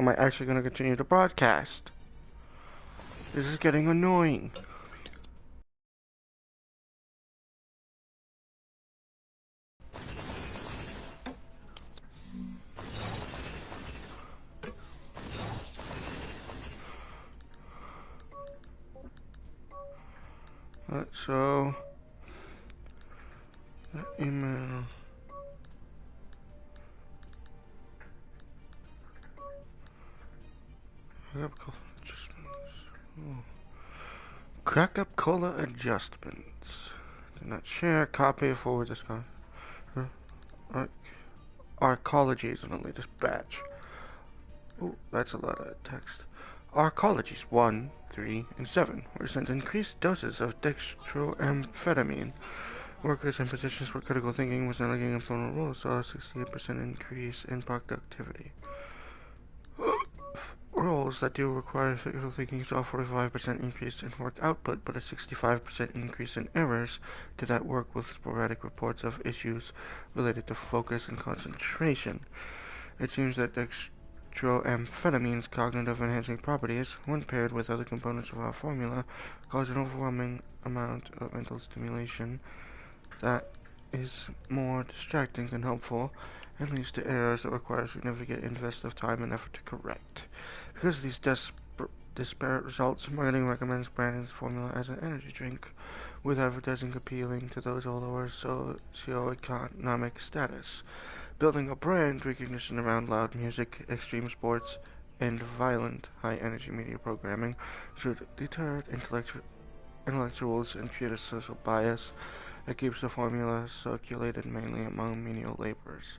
am I actually going to continue to broadcast? This is getting annoying. So, the email. Crack up cola adjustments. Do not share, copy, forward this guy. Arcologies in the latest batch. Ooh, that's a lot of text. Arcologies 1, 3, and 7 were sent increased doses of dextroamphetamine. Workers in positions where critical thinking was not a important role saw a 68% increase in productivity. Roles that do require critical thinking saw a 45% increase in work output, but a 65% increase in errors to that work, with sporadic reports of issues related to focus and concentration. It seems that dextroamphetamine's cognitive enhancing properties, when paired with other components of our formula, cause an overwhelming amount of mental stimulation that is more distracting than helpful and leads to errors that require significant invest of time and effort to correct. Because of these disparate results, marketing recommends branding this formula as an energy drink, with advertising appealing to those of lower socioeconomic status. Building a brand recognition around loud music, extreme sports, and violent high-energy media programming should deter intellectuals and pure social bias. It keeps the formula circulated mainly among menial laborers.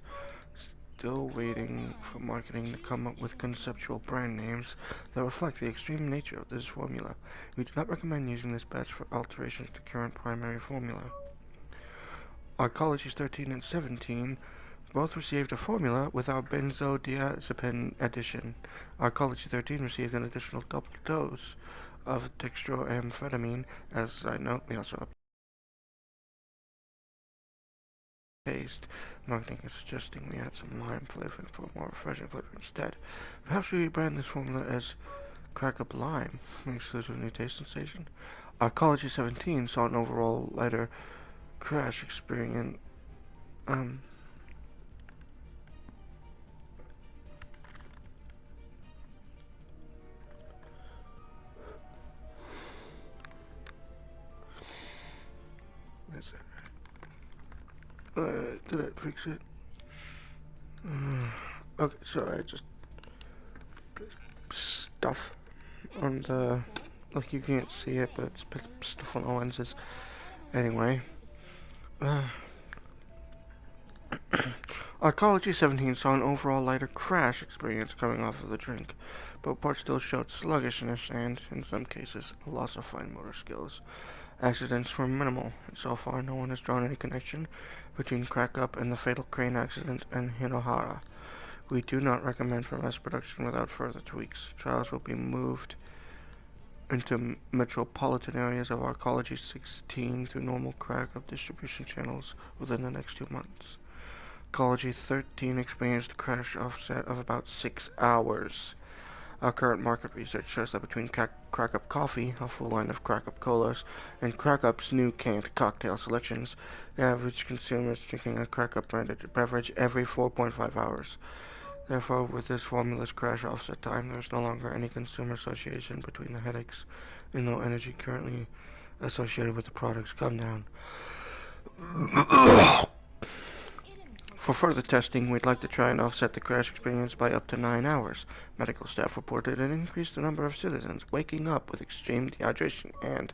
Still waiting for marketing to come up with conceptual brand names that reflect the extreme nature of this formula. We do not recommend using this batch for alterations to current primary formula. Arcologies 13 and 17 both received a formula without benzodiazepine addition. Arcology 13 received an additional double dose of dextroamphetamine. As a side note, we also taste. Marketing is suggesting we add some lime flavor for a more refreshing flavor instead. Perhaps we rebrand this formula as Crack Up Lime, an exclusive new taste sensation. Arcology 17 saw an overall lighter crash experience. Did I fix it? Okay, so I just stuff on the, like, you can't see it, but it's stuff on the lenses. Anyway, Arcology 17 saw an overall lighter crash experience coming off of the drink, but reports still showed sluggishness and, in some cases, a loss of fine motor skills. Accidents were minimal, and so far no one has drawn any connection between Crack Up and the fatal crane accident in Hinohara. We do not recommend for mass production without further tweaks. Trials will be moved into metropolitan areas of Arcology 16 through normal Crack Up distribution channels within the next 2 months. Arcology 13 experienced a crash offset of about 6 hours. Our current market research shows that between Crack Up Coffee, a full line of Crack Up Colas, and Crack Up's new canned cocktail selections, the average consumer is drinking a Crack Up branded beverage every 4.5 hours. Therefore, with this formula's crash offset time, there is no longer any consumer association between the headaches and low energy currently associated with the product's come down. For further testing, we'd like to try and offset the crash experience by up to 9 hours. Medical staff reported an increased number of citizens waking up with extreme dehydration and,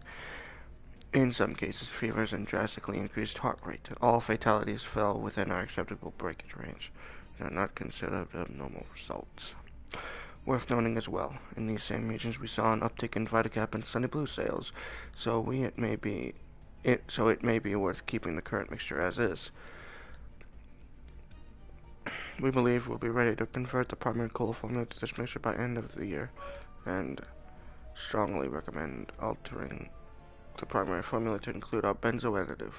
in some cases, fevers and drastically increased heart rate. All fatalities fell within our acceptable breakage range. They are not considered abnormal results. Worth noting as well, in these same regions we saw an uptick in VitaCap and Sunny Blue sales, so it may be worth keeping the current mixture as is. We believe we'll be ready to convert the primary cola formula to this mixture by end of the year, and strongly recommend altering the primary formula to include our benzo additive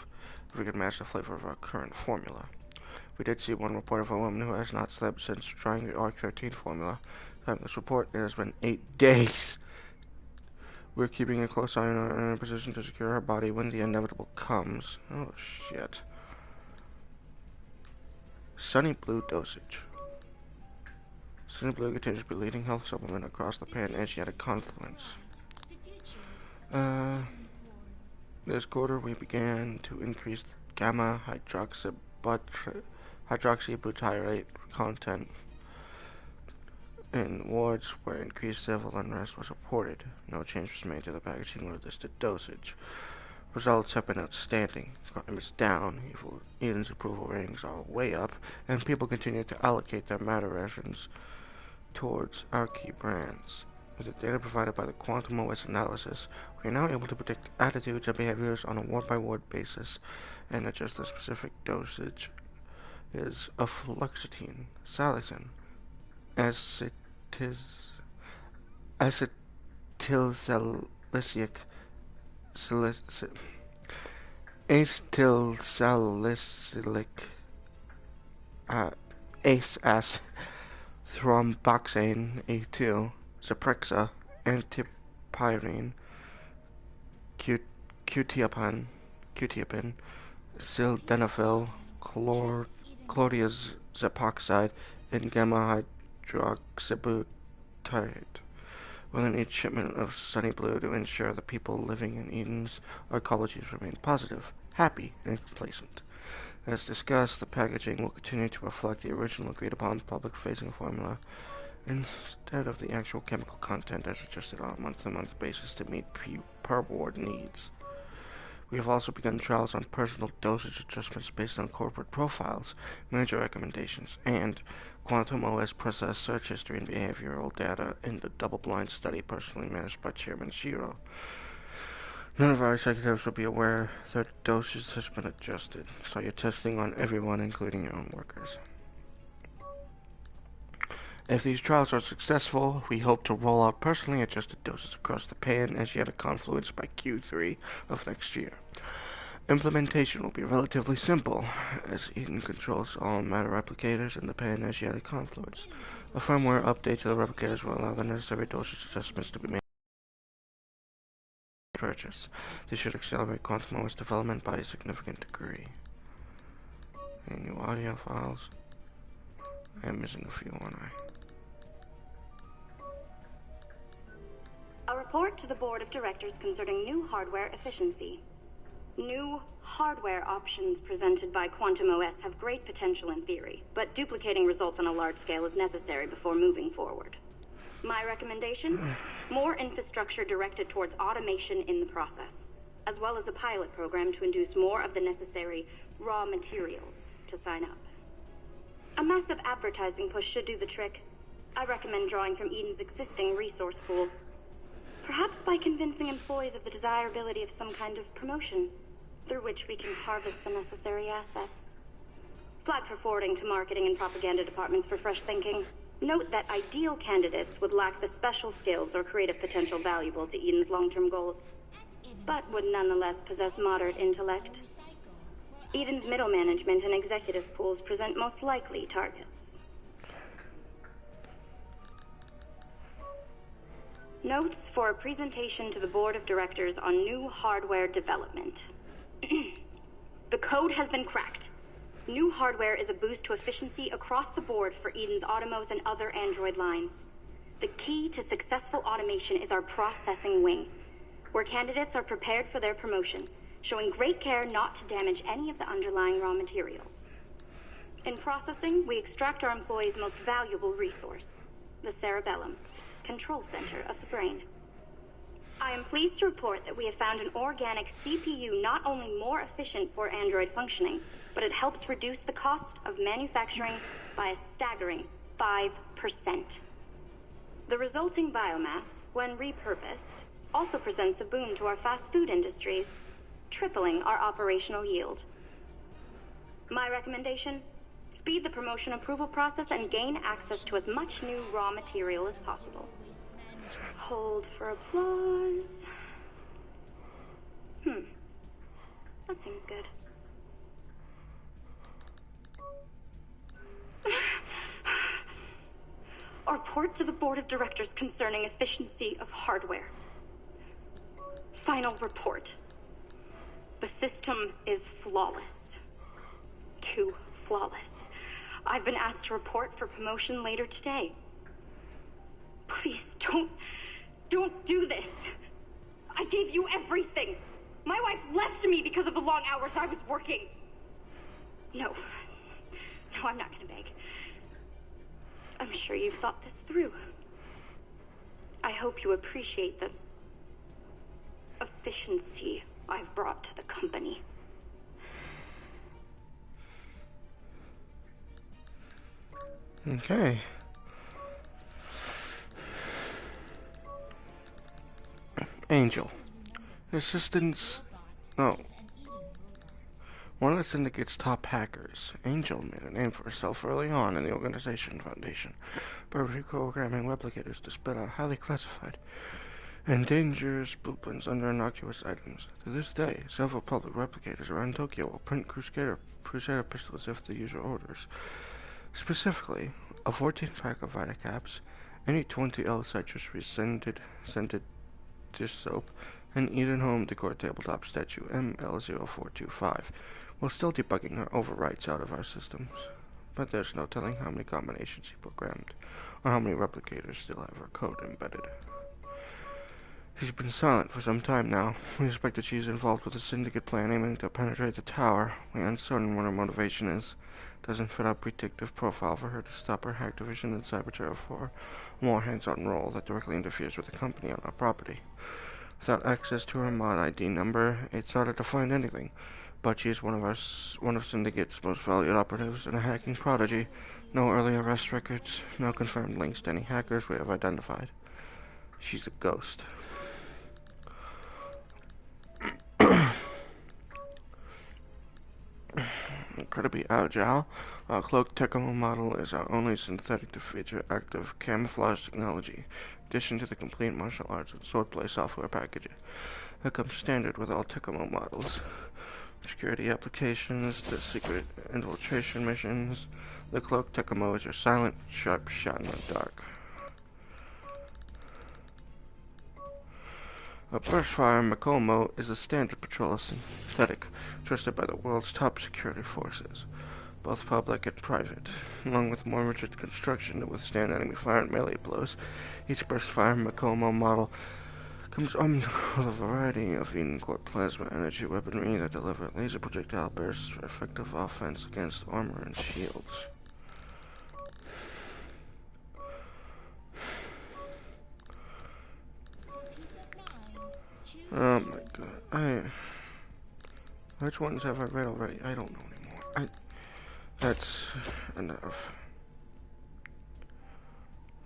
if we can match the flavor of our current formula. We did see one report of a woman who has not slept since trying the ARC 13 formula, Time this report, it has been 8 days. We're keeping a close eye on her and in a position to secure her body when the inevitable comes. Oh, shit. Sunny Blue dosage. Sunny Blue continues to be leading health supplement across the pan-Asiatic confluence. This quarter we began to increase gamma hydroxybutyrate content in wards where increased civil unrest was reported. No change was made to the packaging or listed dosage. Results have been outstanding. Crime is down, Eden's approval ratings are way up, and people continue to allocate their matter rations towards our key brands. With the data provided by the Quantum OS analysis, we are now able to predict attitudes and behaviors on a ward-by-ward basis and adjust the specific dosage is afluoxetine, salicin, acetylsalicylic ACE thromboxane A2, Zyprexa, antipyrine, Qtiapin, sildenafil, chlordiazepoxide, and gamma hydroxybutyrate within each shipment of Sunny Blue to ensure the people living in Eden's ecologies remain positive, happy, and complacent. As discussed, the packaging will continue to reflect the original agreed-upon public-facing formula instead of the actual chemical content as adjusted on a month-to-month basis to meet per-ward needs. We have also begun trials on personal dosage adjustments based on corporate profiles, manager recommendations, and Quantum OS process search history and behavioral data in the double-blind study personally managed by Chairman Shiro. None of our executives will be aware their dosage has been adjusted, so you're testing on everyone, including your own workers. If these trials are successful, we hope to roll out personally adjusted doses across the pan-Asiatic confluence by Q3 of next year. Implementation will be relatively simple, as Eden controls all matter replicators in the pan-Asiatic confluence. A firmware update to the replicators will allow the necessary dosage assessments to be made purchase. This should accelerate Quantum OS development by a significant degree. Any new audio files? I am missing a few, aren't I? A report to the Board of Directors concerning new hardware efficiency. New hardware options presented by Quantum OS have great potential in theory, but duplicating results on a large scale is necessary before moving forward. My recommendation? More infrastructure directed towards automation in the process, as well as a pilot program to induce more of the necessary raw materials to sign up. A massive advertising push should do the trick. I recommend drawing from Eden's existing resource pool. Perhaps by convincing employees of the desirability of some kind of promotion, through which we can harvest the necessary assets. Flag for forwarding to marketing and propaganda departments for fresh thinking. Note that ideal candidates would lack the special skills or creative potential valuable to Eden's long-term goals, but would nonetheless possess moderate intellect. Eden's middle management and executive pools present most likely targets. Notes for a presentation to the Board of Directors on new hardware development. The code has been cracked. New hardware is a boost to efficiency across the board for Eden's Automos and other Android lines. The key to successful automation is our processing wing, where candidates are prepared for their promotion, showing great care not to damage any of the underlying raw materials. In processing, we extract our employees' most valuable resource, the cerebellum, control center of the brain. I am pleased to report that we have found an organic CPU not only more efficient for Android functioning, but it helps reduce the cost of manufacturing by a staggering 5%. The resulting biomass, when repurposed, also presents a boon to our fast food industries, tripling our operational yield. My recommendation? Speed the promotion approval process and gain access to as much new raw material as possible. Hold for applause. That seems good. Our report to the board of directors concerning efficiency of hardware. Final report. The system is flawless. Too flawless. I've been asked to report for promotion later today. Please, don't do this. I gave you everything. My wife left me because of the long hours I was working. No, I'm not gonna beg. I'm sure you've thought this through. I hope you appreciate the efficiency I've brought to the company. Okay. Angel. Assistants. No. One of the Syndicate's top hackers, Angel, made a name for herself early on in the organization foundation by reprogramming replicators to spit out highly classified and dangerous blueprints under innocuous items. To this day, several public replicators around Tokyo will print Crusader pistols if the user orders. Specifically, a 14-pack of Vitacaps, any 20L citrus-scented dish soap, and Eden Home Decor tabletop statue ML0425. We're still debugging her overwrites out of our systems, but there's no telling how many combinations he programmed, or how many replicators still have her code embedded. She's been silent for some time now. We suspect that she's involved with a syndicate plan aiming to penetrate the tower. We're uncertain what her motivation is. Doesn't fit our predictive profile for her to stop her hack division and cyber for a more hands-on role that directly interferes with the company on our property. Without access to her mod ID number, it's harder to find anything. But she is one of Syndicate's most valued operatives and a hacking prodigy. No early arrest records, no confirmed links to any hackers we have identified. She's a ghost. Incredibly agile, our cloaked Tecmo model is our only synthetic to feature active camouflage technology, in addition to the complete martial arts and swordplay software package that comes standard with all Tecmo models. Security applications to secret infiltration missions. The cloaked Tecmo is your silent, sharp shot in the dark. A burstfire Makomo is a standard patrol synthetic, trusted by the world's top security forces, both public and private. Along with more rigid construction to withstand enemy fire and melee blows, each burstfire Makomo model comes armed with a variety of Eden Core plasma energy weaponry that deliver laser projectile bursts for effective offense against armor and shields. Oh my god, which ones have I read already? I don't know anymore. That's enough,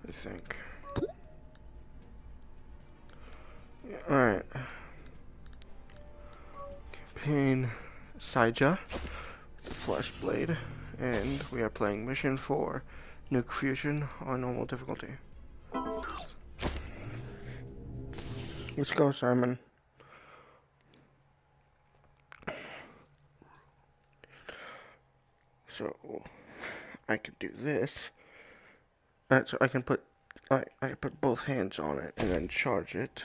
I think. Yeah, alright. Campaign Saija, the Flash Blade, and we are playing Mission 4, Nuke Fusion on normal difficulty. Let's go, Simon. So I can do this. So I can put I put both hands on it and then charge it.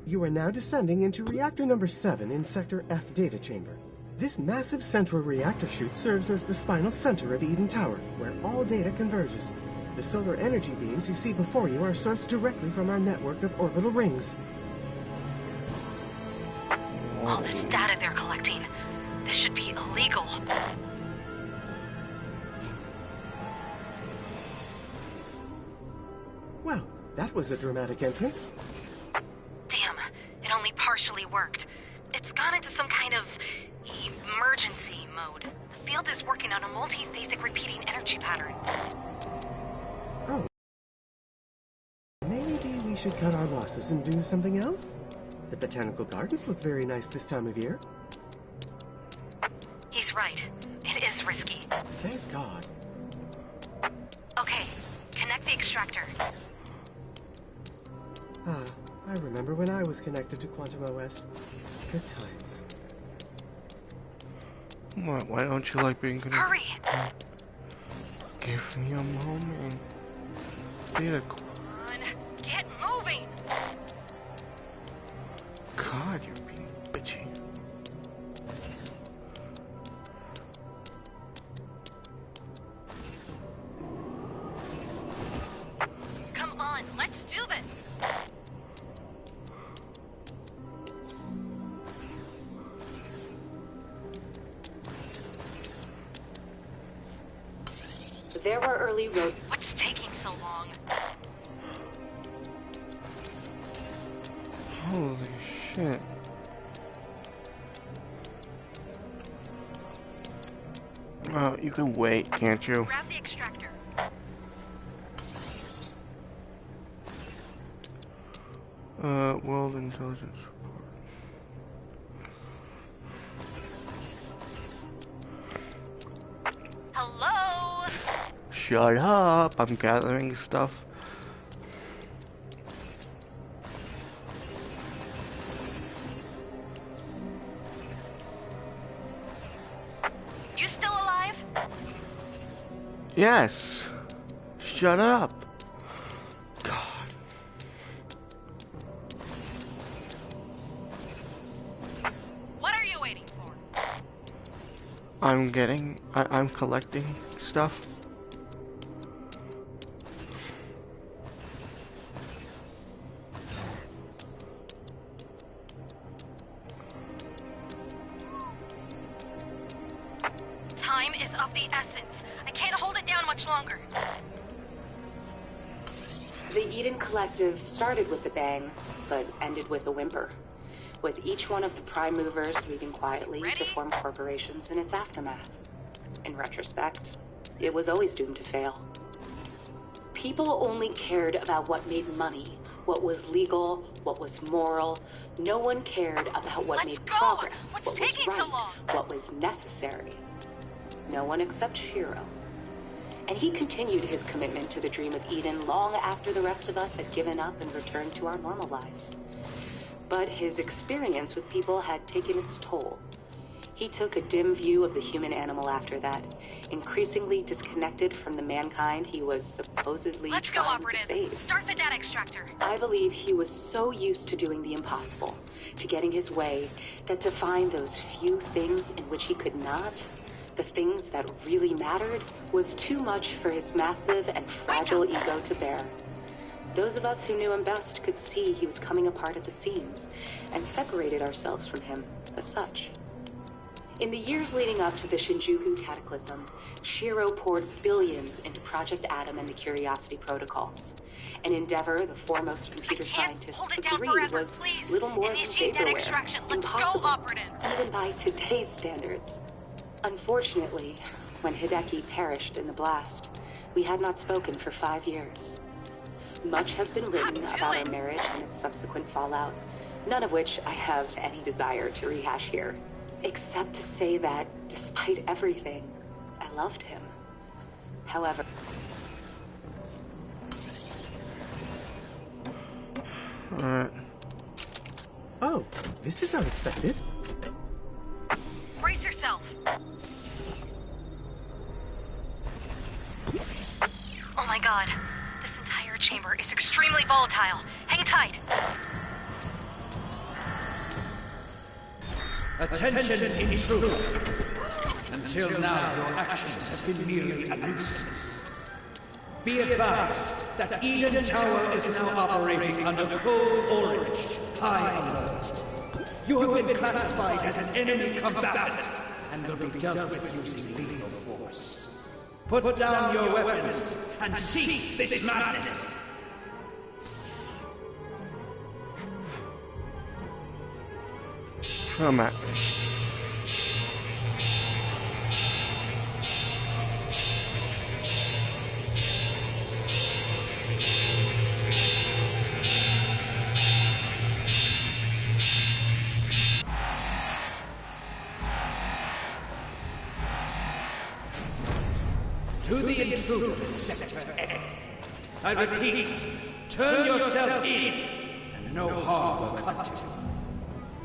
You are now descending into reactor number 7 in Sector F data chamber. This massive central reactor chute serves as the spinal center of Eden Tower, where all data converges. The solar energy beams you see before you are sourced directly from our network of orbital rings. All this data they're collecting. This should be illegal. Well, that was a dramatic entrance. Damn, it only partially worked. It's gone into some kind of emergency mode. The field is working on a multi-phasic repeating energy pattern. Oh. Maybe we should cut our losses and do something else? The botanical gardens look very nice this time of year. He's right. It is risky. Thank God. Okay, connect the extractor. I remember when I was connected to Quantum OS. Good times. Why don't you like being connected? Hurry! Give me a moment. Data. Come on, get moving! God, you're being bitchy. Come on, let's do this! There were early road. What's taking so long? Holy shit. You can wait, can't you? Grab the extractor. World Intelligence Report. Hello? Shut up, I'm gathering stuff. You still alive? Yes. Shut up. God. What are you waiting for? I'm collecting stuff. Time is of the essence. I can't hold it down much longer. The Eden Collective started with a bang, but ended with a whimper, with each one of the prime movers leaving quietly to form corporations in its aftermath. In retrospect, it was always doomed to fail. People only cared about what made money, what was legal, what was moral. No one cared about what made progress, What's what was taking right, so long? what was necessary. No one except Shiro. And he continued his commitment to the dream of Eden long after the rest of us had given up and returned to our normal lives. But his experience with people had taken its toll. He took a dim view of the human animal after that, increasingly disconnected from the mankind he was supposedly Let's go, trying to Operative. save. Start the data extractor. I believe he was so used to doing the impossible, to getting his way, that to find those few things in which he could not, the things that really mattered, was too much for his massive and fragile ego to bear. Those of us who knew him best could see he was coming apart at the seams, and separated ourselves from him as such. In the years leading up to the Shinjuku Cataclysm, Shiro poured billions into Project Adam and the Curiosity Protocols. An endeavor the foremost computer scientists agreed was little more than vaporware, impossible, even by today's standards. Unfortunately, when Hideki perished in the blast, we had not spoken for 5 years. Much has been written about our marriage and its subsequent fallout, none of which I have any desire to rehash here. Except to say that, despite everything, I loved him. However... Oh, this is unexpected. Brace yourself. Oh my god. This entire chamber is extremely volatile. Hang tight. Attention, intruder! Until now, your actions have been merely a nuisance. Be advised that Eden Tower is now operating under Code Orange, High Alert. You have been classified as an enemy combatant, and will be dealt with using lethal force. Put down your weapons, and cease this madness! Come at me. To the intruder in Sector F. I repeat, turn yourself in, and no harm will come to you.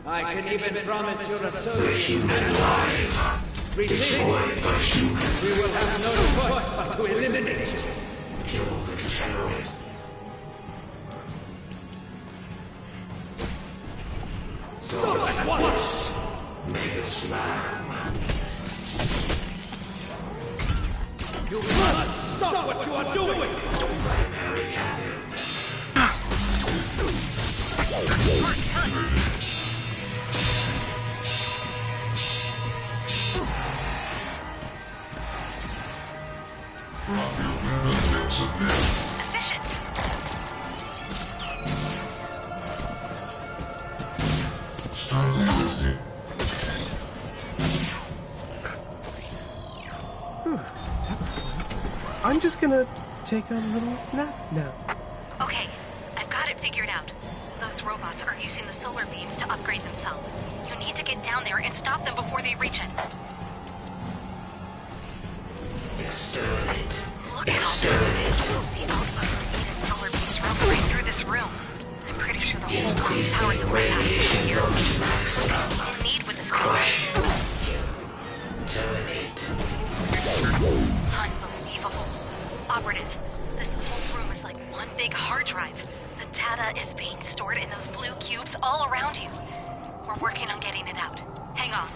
I can even promise your associates and life. Resist. We will have no choice but to eliminate you. Kill the terrorist. So at once! Make a slam. You must stop what you are doing! Primary cannon. Efficient. That was close. I'm just gonna take a little nap now. Okay, I've got it figured out. Those robots are using the solar beams to upgrade themselves. You need to get down there and stop them before they reach it. Exterminate. Look at all this. The output from needed solar beams run right through this room. I'm pretty sure the whole room's power supply has to be here. All you need with this Crush. cover. Terminate. Unbelievable. Operative, this whole room is like one big hard drive. The data is being stored in those blue cubes all around you. We're working on getting it out. Hang on.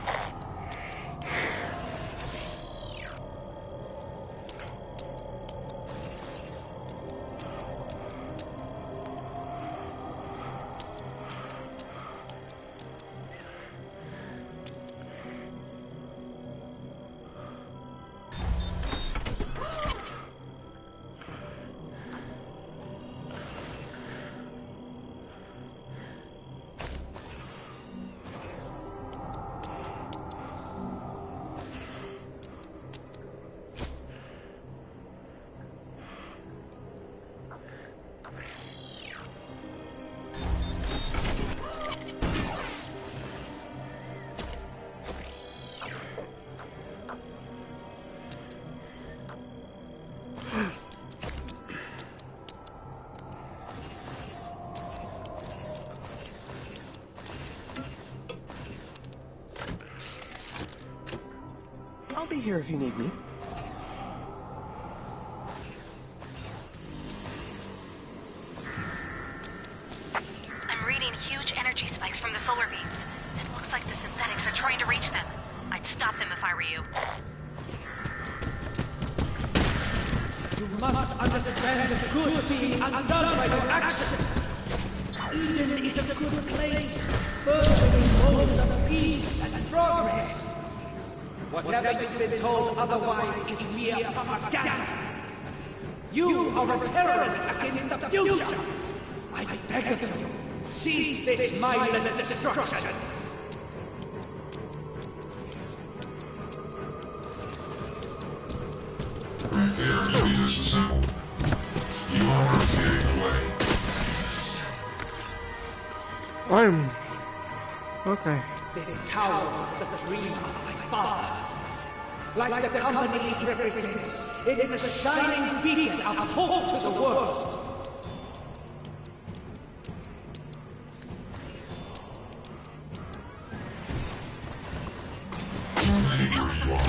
I'll be here if you need me. I'm reading huge energy spikes from the solar beams. It looks like the synthetics are trying to reach them. I'd stop them if I were you. You must understand the good being undone by your actions. Eden is a good place, furthering modes of peace and progress. Whatever you've been told otherwise is mere propaganda. You are a terrorist against the future. I beg of you, cease this mindless destruction. Prepare to be disassembled. You are getting away. I'm... okay. This tower was the dream of my father. Like the company it represents, it is a shining beacon of hope to the world. Here you are.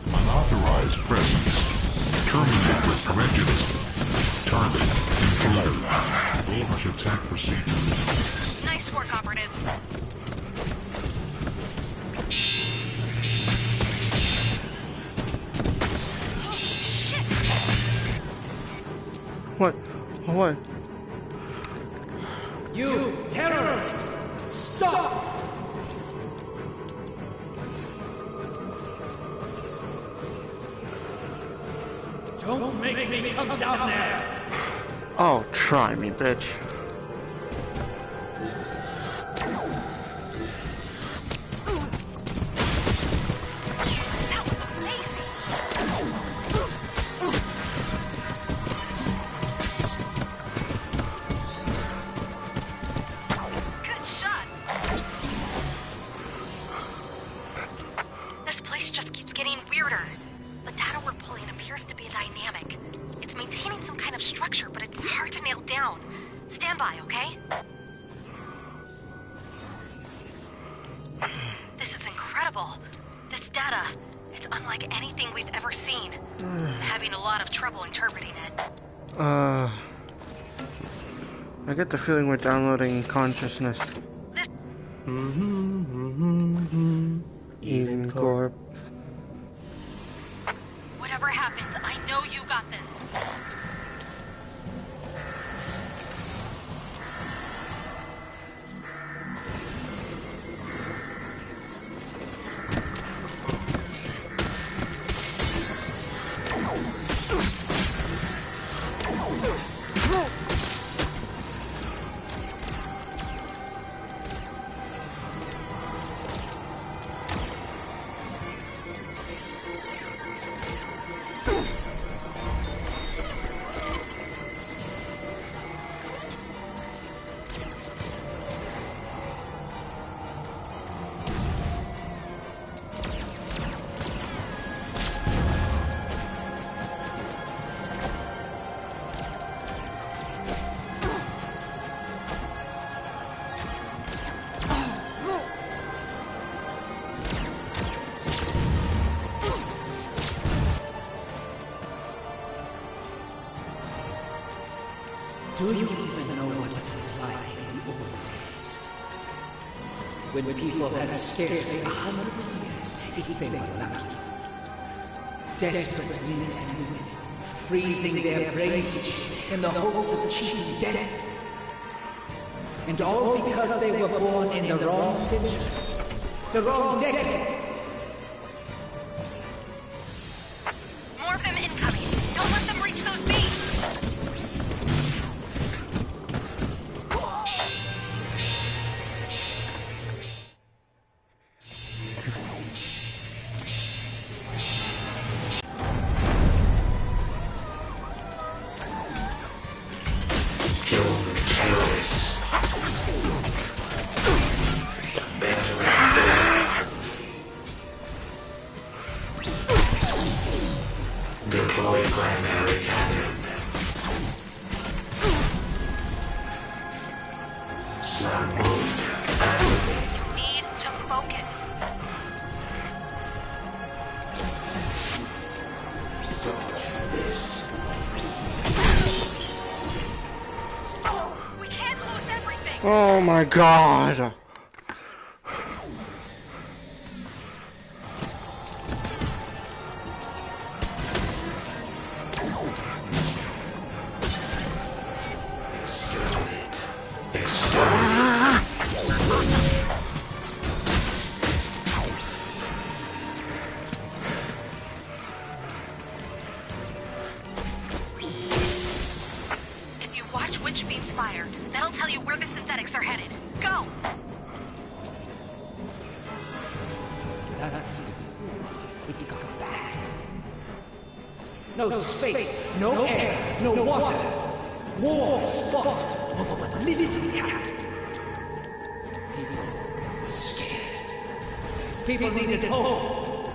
Unauthorized presence. Terminate with prejudice. Target intruder. Bullish attack procedures. Nice work, Operative. Shit! What? What? You terrorists! Stop! Don't make me come down there! Oh, try me, bitch. That was amazing! Good shot! This place just keeps getting weirder. The data we're pulling appears to be dynamic. It's maintaining some kind of structure, but it's hard to nail down. Stand by, okay? This is incredible. This data, it's unlike anything we've ever seen. I'm having a lot of trouble interpreting it. I get the feeling we're downloading consciousness. This... Eden Corp. Whatever happens, I know you got this. Do you even know what it was like in the old days? When people had scarcely 100 years if they were lucky. Desperate men and women, freezing their brain tissue in the hopes of cheating death. And all because they were born in the wrong century, the wrong decade. More of them incoming. Don't let them reach those beams. Deploy primary cannon. Slam mode activate. Need to focus. Dodge this. We can't lose everything. Oh my god! If you watch which beams fire, that'll tell you where the synthetics are headed. Go! It got bad. No space, no air, no water. War fought over what little we had. People were scared. People needed hope.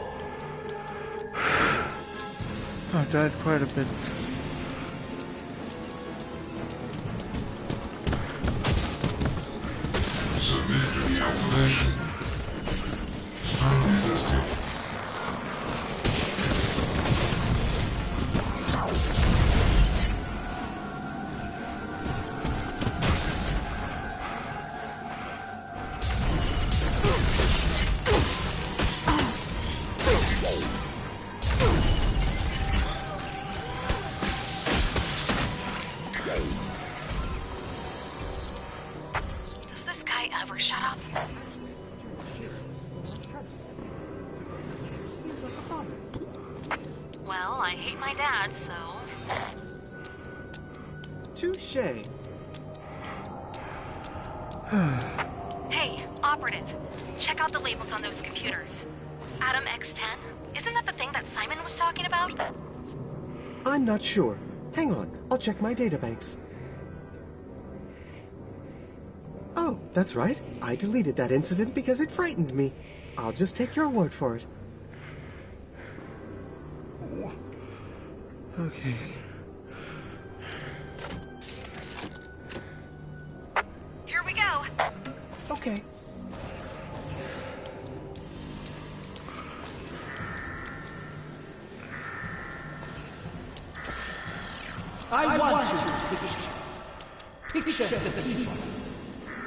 I died quite a bit. Submit to the calculation. Time resistant. Does this guy ever shut up? Well, I hate my dad, so... Touché. Hey, operative. Check out the labels on those computers. Adam X10? Isn't that the thing that Simon was talking about? I'm not sure. Hang on, I'll check my databanks. Oh, that's right. I deleted that incident because it frightened me. I'll just take your word for it. Okay. Okay. I want you to picture the people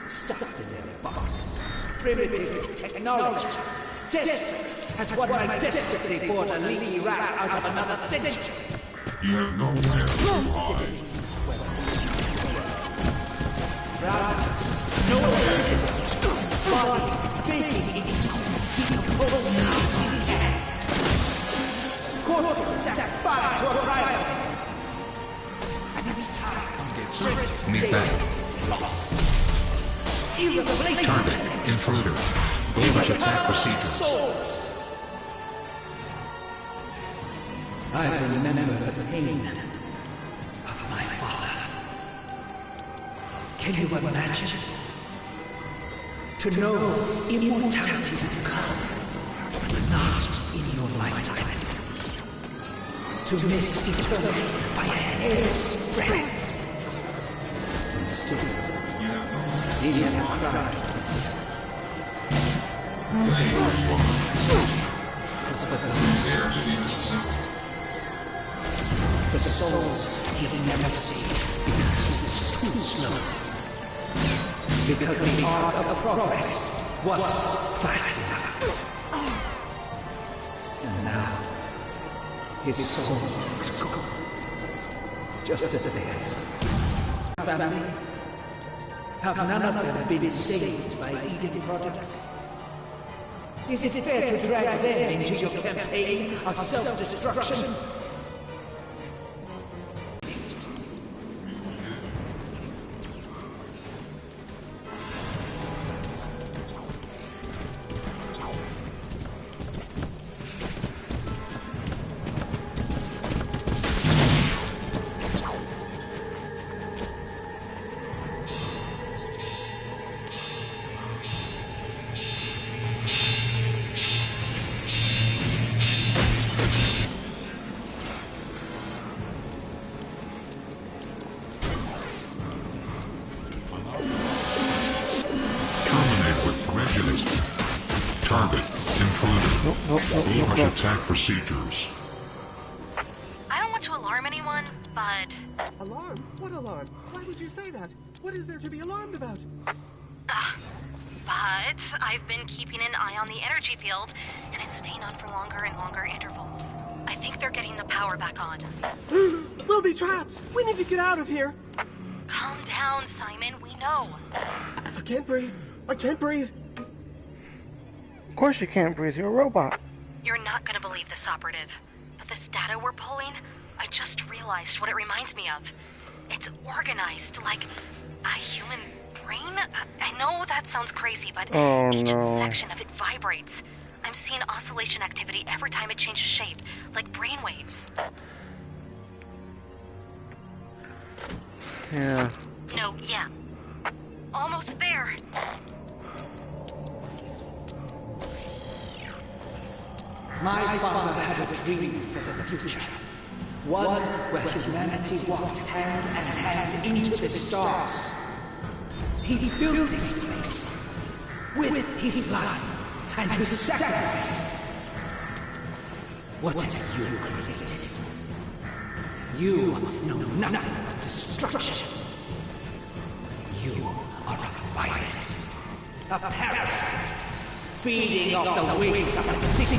stuffed in their boxes, primitive technology, desperate as one might desperately board a leaky rat out of another century. You have nowhere to hide. No electricity, bodies baking in decomposing hands, corpses stacked fire to a riot. And each time, Need back. Target. Intruder. Bullish attack procedures. I remember the pain of my father. Can you imagine? To know immortality will come, but not in your lifetime. To miss eternity by a hair's breadth. And still, he never cried. The souls he'll never see because he was too slow. Because the art of progress was fast enough. And now, his soul is gone. Just as theirs. Family? Have none of them been saved by Eden products? Is it fair to drag them into your campaign of self-destruction? Target. Intruder. Bullish attack procedures. I don't want to alarm anyone, but... Alarm? What alarm? Why would you say that? What is there to be alarmed about? But I've been keeping an eye on the energy field, and it's staying on for longer and longer intervals. I think they're getting the power back on. We'll be trapped! We need to get out of here! Calm down, Simon. We know. I can't breathe. I can't breathe. Of course you can't breathe, you're a robot. You're not gonna believe this, Operative. But this data we're pulling, I just realized what it reminds me of. It's organized like a human brain? I know that sounds crazy, but each section of it vibrates. I'm seeing oscillation activity every time it changes shape, like brainwaves. Yeah. No, yeah. Almost there. My father had a dream for the future. One where humanity walked hand in hand into the stars. He built this place with his life and his sacrifice. What have you created? You know nothing but destruction. You are a virus, a parasite, feeding off the waste of the city.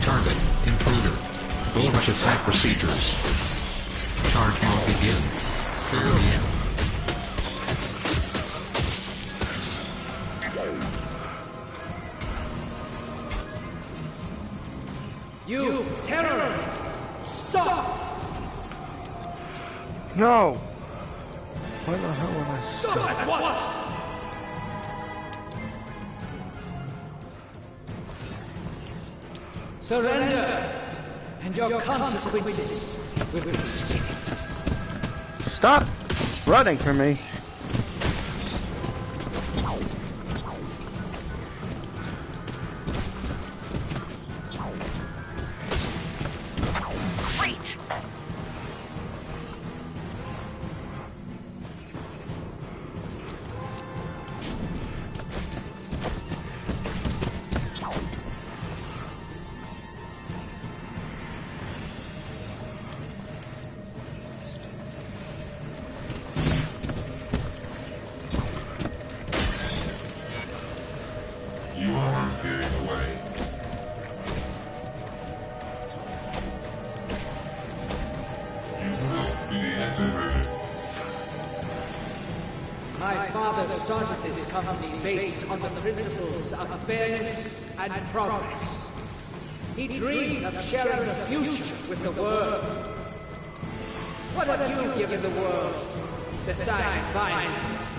Target. Intruder. Bullish attack procedures. Charge mode begin. Clear the end. You terrorists! Stop! No! Why the hell would I Stop at once! Surrender, and your consequences will be swift. Stop running from me. Great! My father started this company based on the principles of fairness and progress. He dreamed of sharing the future with the world. What have you given the world besides violence?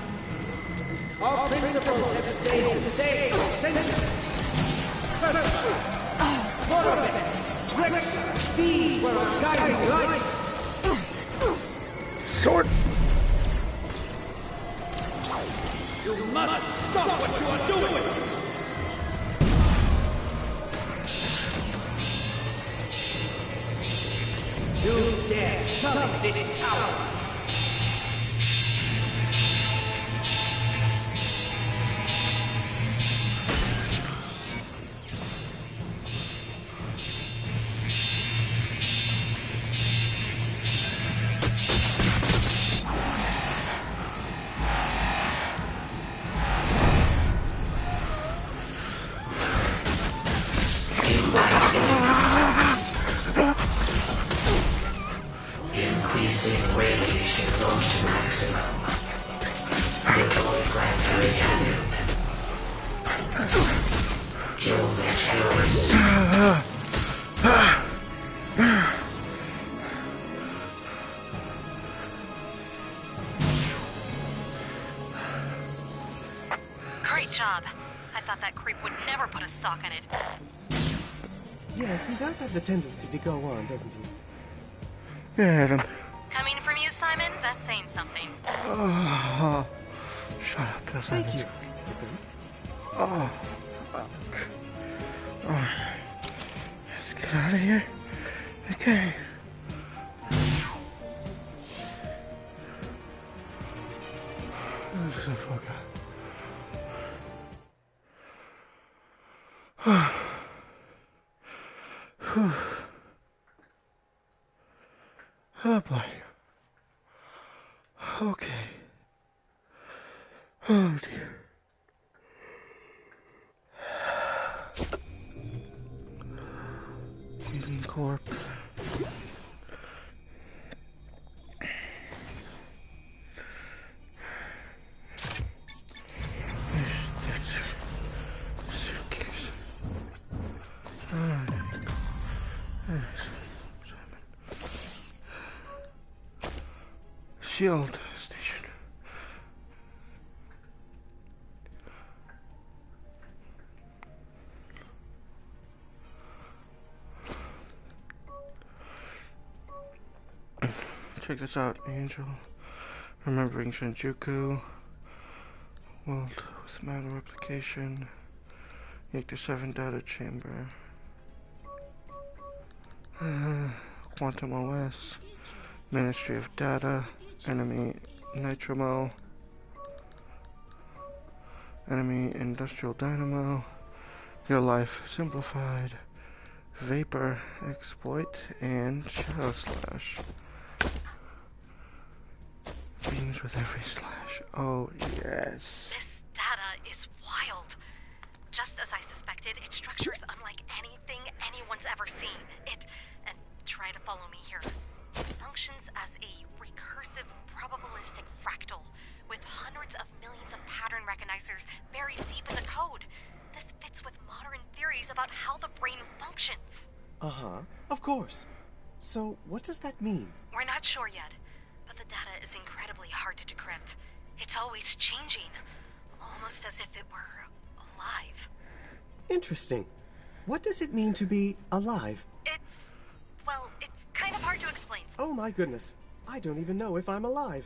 Our principles have stayed the same for centuries. These were our guiding lights. Sword! You must stop what you are doing! You dare sully this tower! Increasing radiation goes to maximum. Deploy primary cannon. Kill the terrorists. Great job. I thought that creep would never put a sock in it. Yes, he does have the tendency to go on, doesn't he? Yeah, Adam. Coming from you, Simon, that's saying something. Oh, shut up. That's Thank not you. it. Oh, fuck. Oh, let's get out of here. Okay. Let's the fuck out. Whew. Oh boy. Okay. Oh dear. Eden Corp. Suitcase. Shield station. Check this out, Angel. Remembering Shinjuku. World with matter replication. Yector 7 data chamber. Quantum OS. Ministry of Data. Enemy Nitromo. Enemy Industrial Dynamo. Your Life Simplified. Vapor Exploit and Shadow Slash. Beams with every slash. Oh yes. This data is wild. Just as I suspected, its structure is unlike anything anyone's ever seen. And try to follow me here. It functions as a recursive probabilistic fractal with hundreds of millions of pattern recognizers buried deep in the code. This fits with modern theories about how the brain functions. Uh-huh. Of course. So, what does that mean? We're not sure yet, but the data is incredibly hard to decrypt. It's always changing, almost as if it were alive. Interesting. What does it mean to be alive? It's kind of hard to explain. Oh my goodness. I don't even know if I'm alive.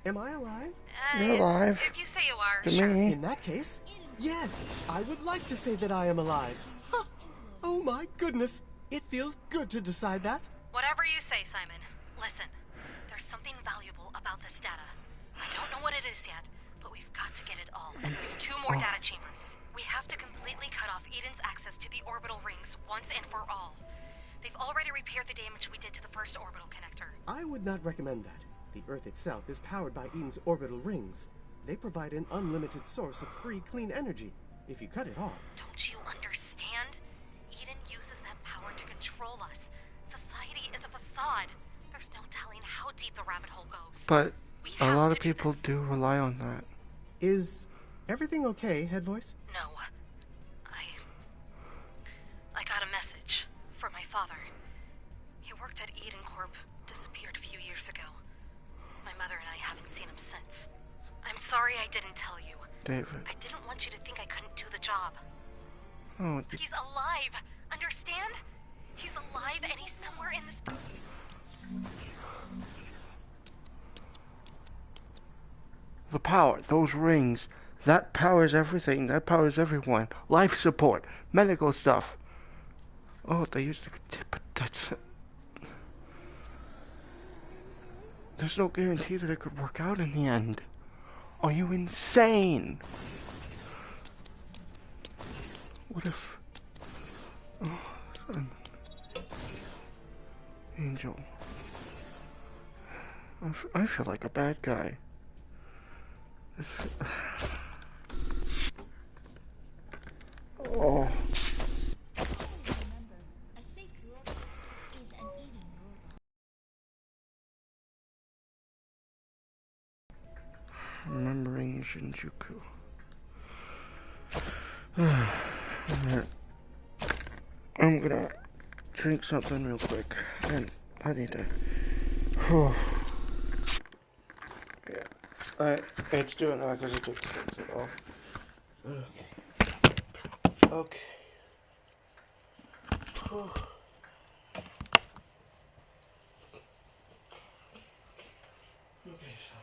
Am I alive? You're alive. If you say you are, To sure. me. In that case, yes, I would like to say that I am alive. Ha! Oh my goodness. It feels good to decide that. Whatever you say, Simon. Listen, there's something valuable about this data. I don't know what it is yet, but we've got to get it all. And there's 2 more data chambers. We have to completely cut off Eden's access to the orbital rings once and for all. They've already repaired the damage we did to the first orbital connector. I would not recommend that. The Earth itself is powered by Eden's orbital rings. They provide an unlimited source of free, clean energy. If you cut it off... Don't you understand? Eden uses that power to control us. Society is a facade. There's no telling how deep the rabbit hole goes. But We We A have lot to of people this. do rely on that. Is everything okay, Head Voice? No. I got a message from my father. He worked at Eden Corp, disappeared a few years ago. My mother and I haven't seen him since. I'm sorry I didn't tell you. David. I didn't want you to think I couldn't do the job. Oh, He's alive, understand? He's alive and he's somewhere in this... the power, those rings, that powers everything. That powers everyone. Life support, medical stuff. Oh, they used to... but that's... There's no guarantee that it could work out in the end. Are you insane? What if... Oh, Angel. I feel like a bad guy. Oh. Remembering Shinjuku. Alright. I'm gonna drink something real quick. And I need to... Oh. Yeah. It's doing that because I took the headset off. Okay. Okay. Oh. Okay, so...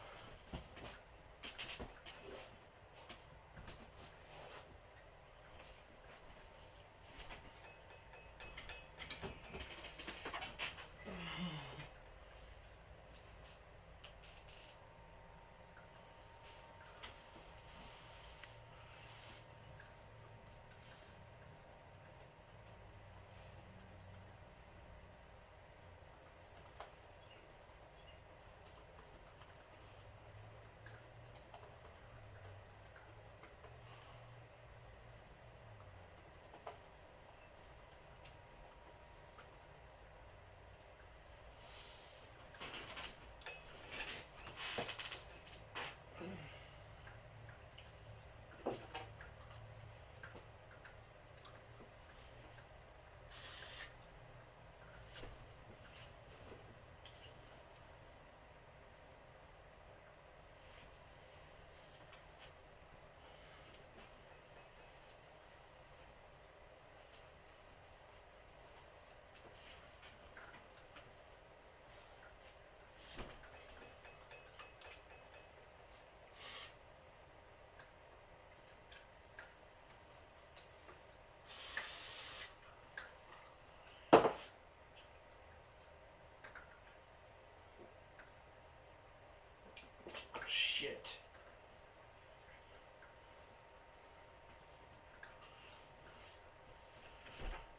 Shit.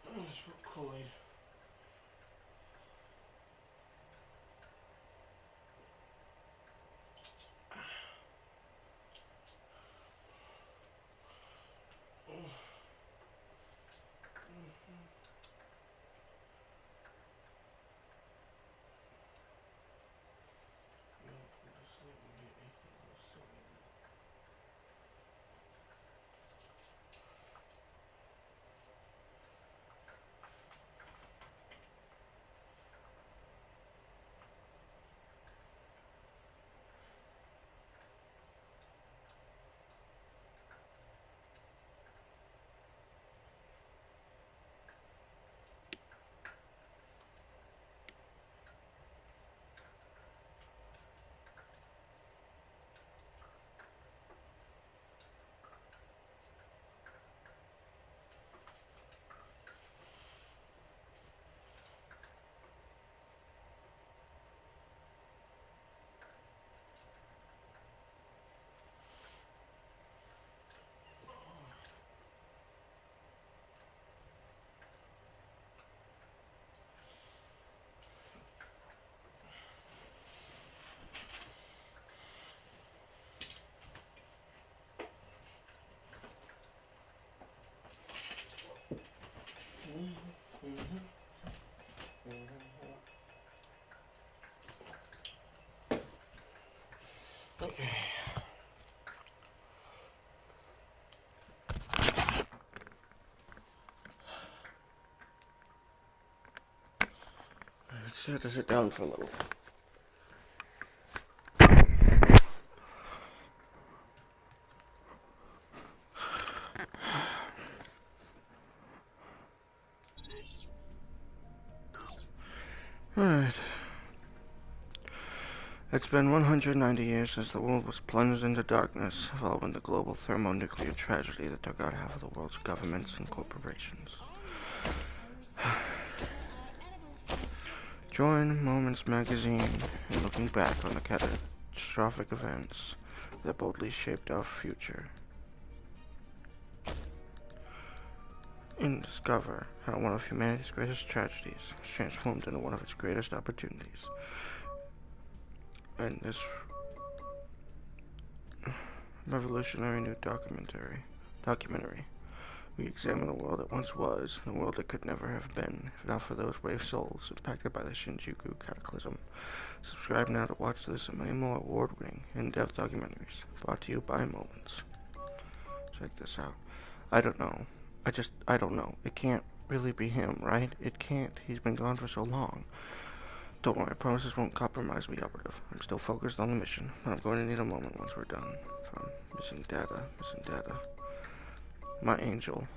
Oh, it's real Kool-Aid. Okay. Let's have to sit down for a little. Alright. It's been 190 years since the world was plunged into darkness following the global thermonuclear tragedy that took out half of the world's governments and corporations. Join Moments magazine in looking back on the catastrophic events that boldly shaped our future. And discover how one of humanity's greatest tragedies was transformed into one of its greatest opportunities. And this revolutionary new documentary, we examine the world that once was, the world that could never have been, if not for those brave souls impacted by the Shinjuku cataclysm. Subscribe now to watch this and many more award-winning, in-depth documentaries, brought to you by Moments. Check this out. I don't know. I don't know. It can't really be him, right? It can't. He's been gone for so long. Don't worry, I promise this won't compromise me, Operative. I'm still focused on the mission, but I'm going to need a moment once we're done. From missing data. My angel,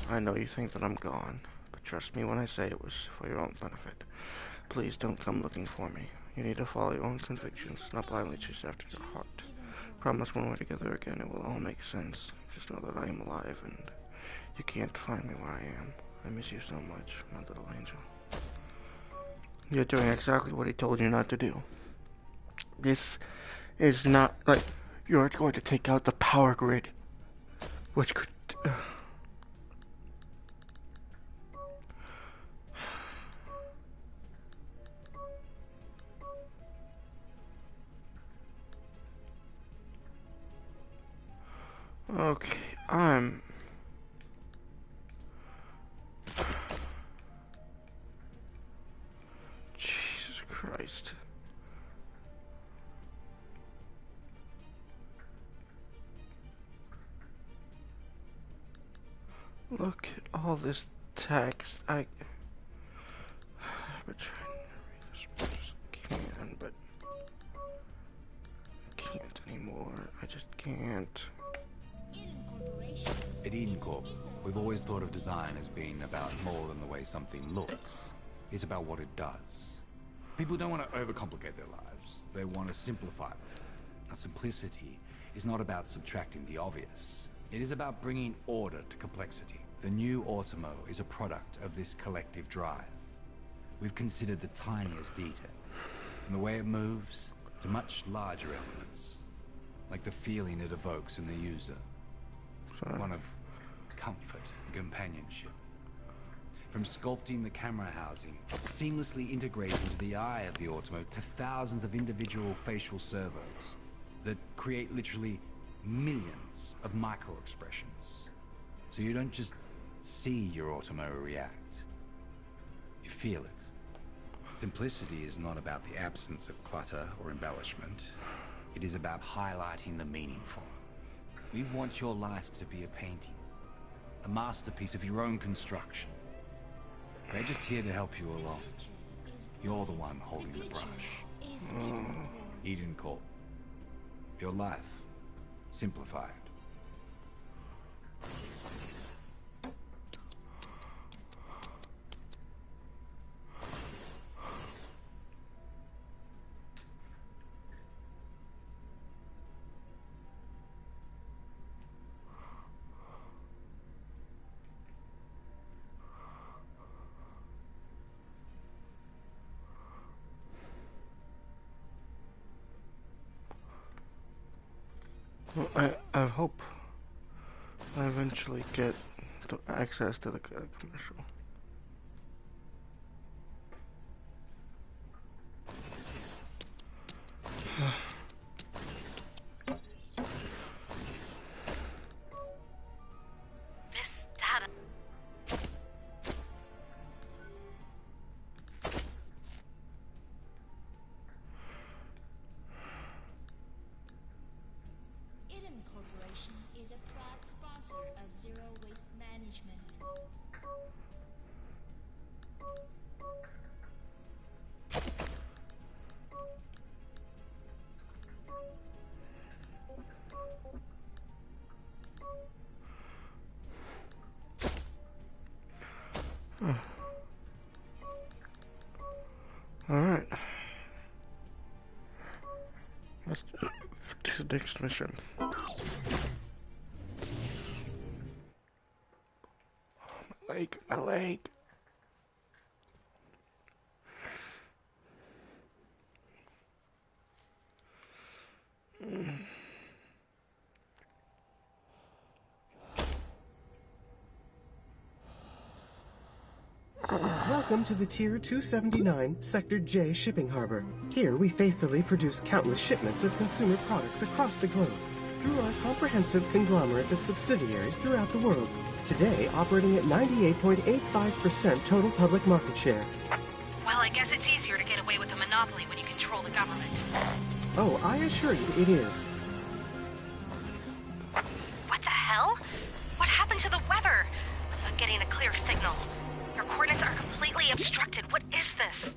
I know you think that I'm gone, but trust me when I say it was for your own benefit. Please don't come looking for me. You need to follow your own convictions, not blindly chase after your heart. Promise when we're together again it will all make sense. Just know that I am alive and you can't find me where I am. I miss you so much, my little angel. You're doing exactly what he told you not to do. This is not like you're going to take out the power grid, which could. Okay, Jesus Christ. Look at all this text. I've been trying to read as much as I can, but I can't anymore. I just can't. At Eden Corp, we've always thought of design as being about more than the way something looks. It's about what it does. People don't want to overcomplicate their lives. They want to simplify them. Now, simplicity is not about subtracting the obvious. It is about bringing order to complexity. The new Automo is a product of this collective drive. We've considered the tiniest details, from the way it moves to much larger elements, like the feeling it evokes in the user. One of comfort and companionship. From sculpting the camera housing, seamlessly integrated into the eye of the Automo, to thousands of individual facial servos that create literally millions of micro-expressions. So you don't just see your Automo react, you feel it. Simplicity is not about the absence of clutter or embellishment. It is about highlighting the meaningful. We want your life to be a painting, a masterpiece of your own construction. We're just here to help you along. You're the one holding the brush. Eden Corp. Your life simplified. Well, I hope I eventually get access to the commercial. This data. is a proud sponsor of Zero Waste Management. Alright. Let's do the next mission. My leg, my leg. Welcome to the Tier 279 Sector J shipping harbor. Here we faithfully produce countless shipments of consumer products across the globe through our comprehensive conglomerate of subsidiaries throughout the world. Today, operating at 98.85% total public market share. Well, I guess it's easier to get away with a monopoly when you control the government. Oh, I assure you it is. What the hell? What happened to the weather? I'm not getting a clear signal. Your coordinates are completely obstructed. What is this?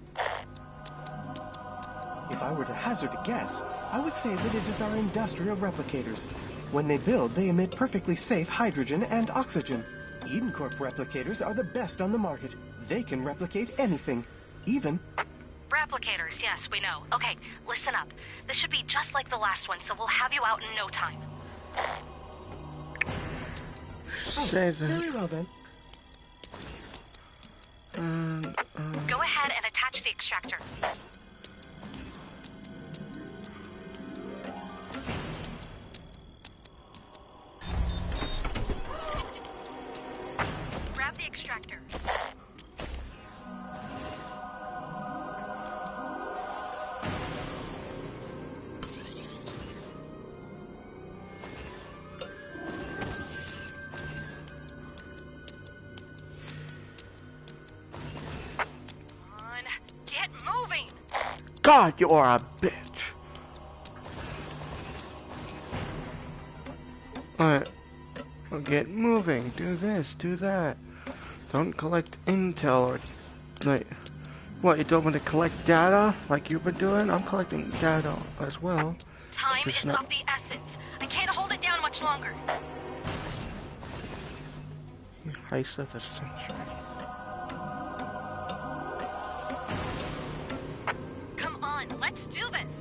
If I were to hazard a guess, I would say that it is our industrial replicators. When they build, they emit perfectly safe hydrogen and oxygen. Eden Corp replicators are the best on the market. They can replicate anything, even... Replicators, yes, we know. Okay, listen up. This should be just like the last one, so we'll have you out in no time. Say that. Very well then. Go ahead and attach the extractor. Grab the extractor. God, you are a bitch. Alright. Well, get moving. Do this, do that. Don't collect intel or... Like... What, you don't want to collect data like you've been doing? I'm collecting data as well. Time is of the essence. I can't hold it down much longer. Heist of the century. Let's do this!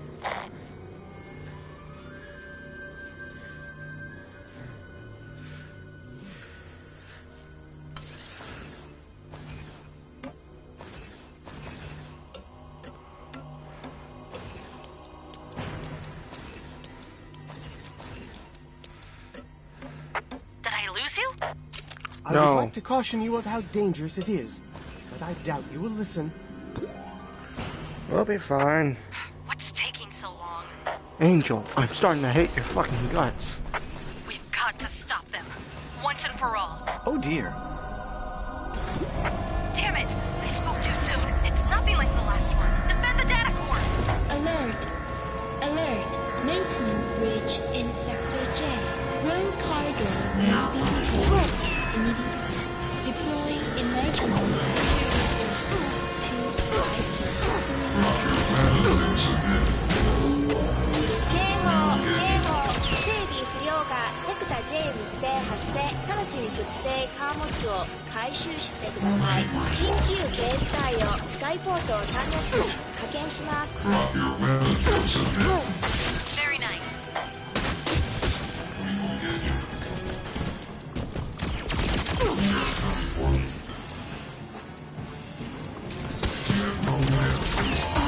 Did I lose you? I would like to caution you of how dangerous it is, but I doubt you will listen. We'll be fine. What's taking so long? Angel, I'm starting to hate your fucking guts. We've got to stop them. Once and for all. Oh dear. Damn it! I spoke too soon. It's nothing like the last one. Defend the data core! Alert! Alert! Maintenance breach in Sector J. Road cargo must be taken immediately. Deploying emergency security forces to site. 整備不良がセクタ J 密閉発生直ちに不正貨物を回収してください緊急警備隊をスカイポートを3列に派遣します Very nice.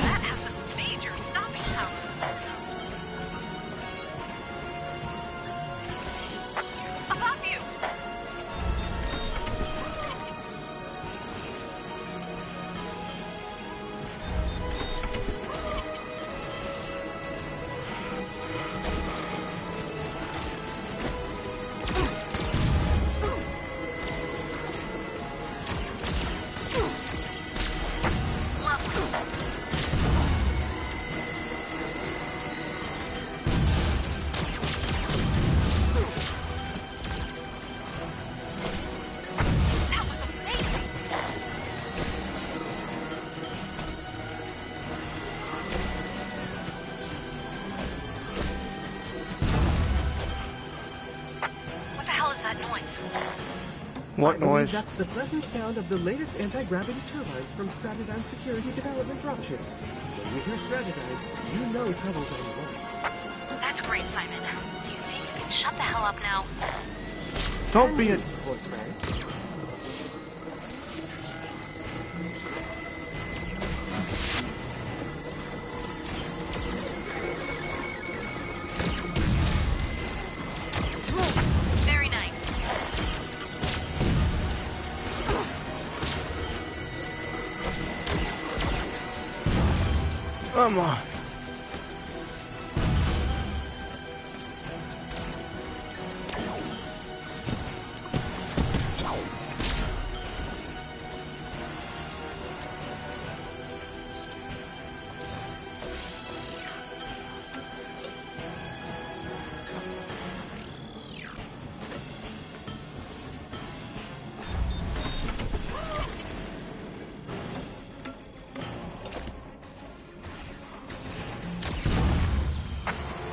That has a major stopping power. Above you! What I believe noise? that's the pleasant sound of the latest anti-gravity turbines from Stratodyne Security Development dropships. When you hear Stratodyne, you know trouble's on the way. That's great, Simon. Do you think you can shut the hell up now? Don't be a... Voice Ray. Very nice. Come on.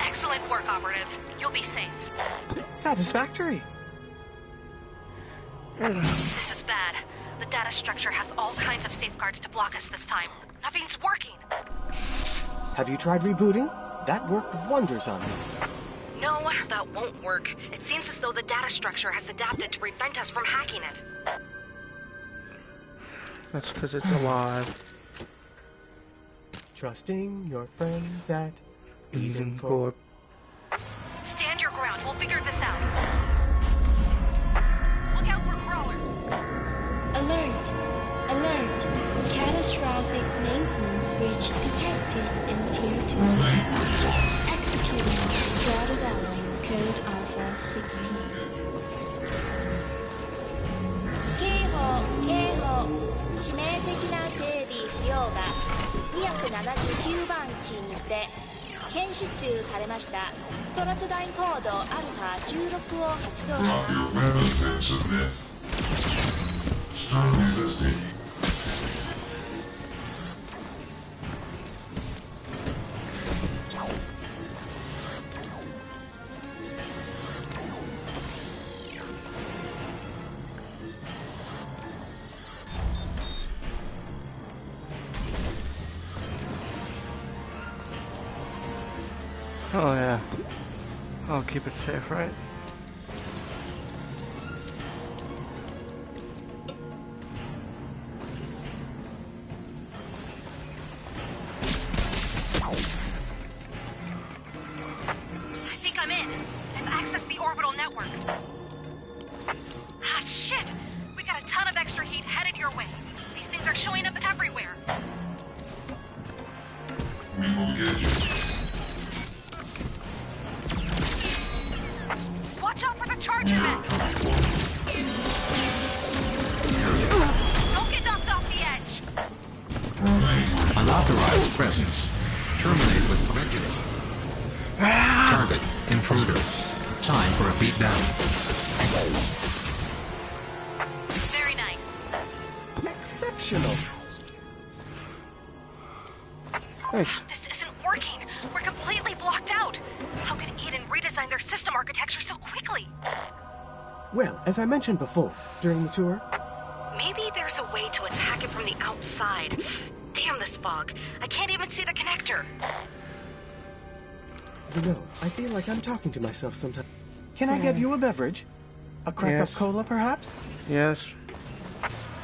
Excellent work, Operative. You'll be safe. Satisfactory. This is bad. The data structure has all kinds of safeguards to block us this time. Nothing's working. Have you tried rebooting? That worked wonders on me. No, that won't work. It seems as though the data structure has adapted to prevent us from hacking it. That's because it's alive. Trusting your friends at Eden Corp. Stand your ground. We'll figure this out. Look out for crawlers. Alert! Alert! Catastrophic maintenance breach detected in Tier 2 system. Executing Stratodyne Code Alpha 16. 警報警報致命的な整備不良が279番地にて検出されました。ストラトダインコードアルファ16を発動します。 Your weapons and submit. Start resisting. Oh yeah. I'll keep it safe, right? I think I'm in. I've accessed the orbital network. Ah, shit! We got a ton of extra heat headed your way. These things are showing up everywhere. We will get you. Watch out for the charger vent! Don't get knocked off the edge! Unauthorized presence. Terminate with prejudice. Target, intruder. Time for a beatdown. Very nice. Exceptional. Thanks. This isn't working. We're completely blocked out. How could Eden redesign their system architecture so quickly? Well, as I mentioned before, during the tour, Maybe there's a way to attack it from the outside. Damn this fog. I can't even see the connector. you know, I feel like I'm talking to myself sometimes. Can I get you a beverage? A crack-up Yes. cola, perhaps? Yes.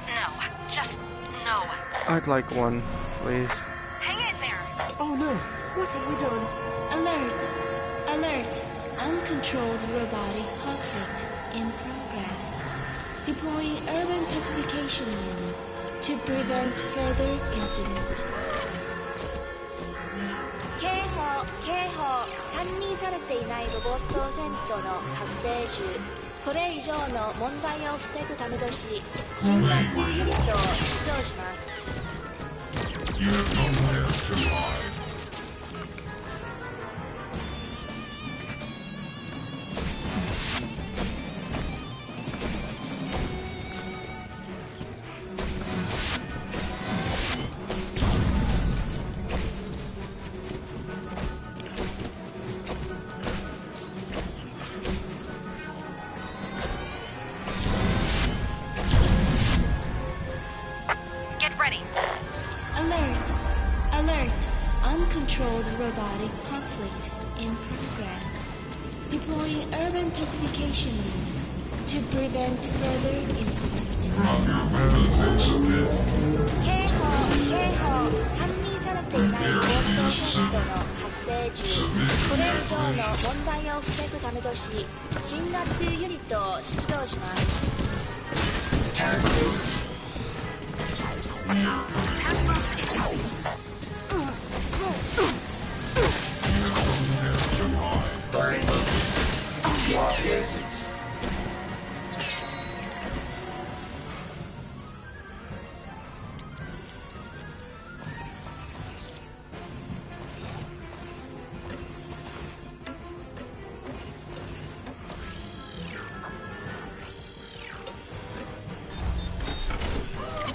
No, just no. I'd like one, please. Hang in there. Oh no, what have we done? Alert! Alert! Uncontrolled robotic conflict in progress. Deploying urban pacification unit to prevent further incident. 警報警報管理されていないロボットセントの発生中。これ以上の問題を防ぐためとし、診断中ユニットを出動します。 You have nowhere to hide. Deploying urban pacification unit to prevent further incident. 警報判認されていないゴーストトレンドの発生時、これ以上の問題を防ぐためとし、鎮圧ユニットを出動します。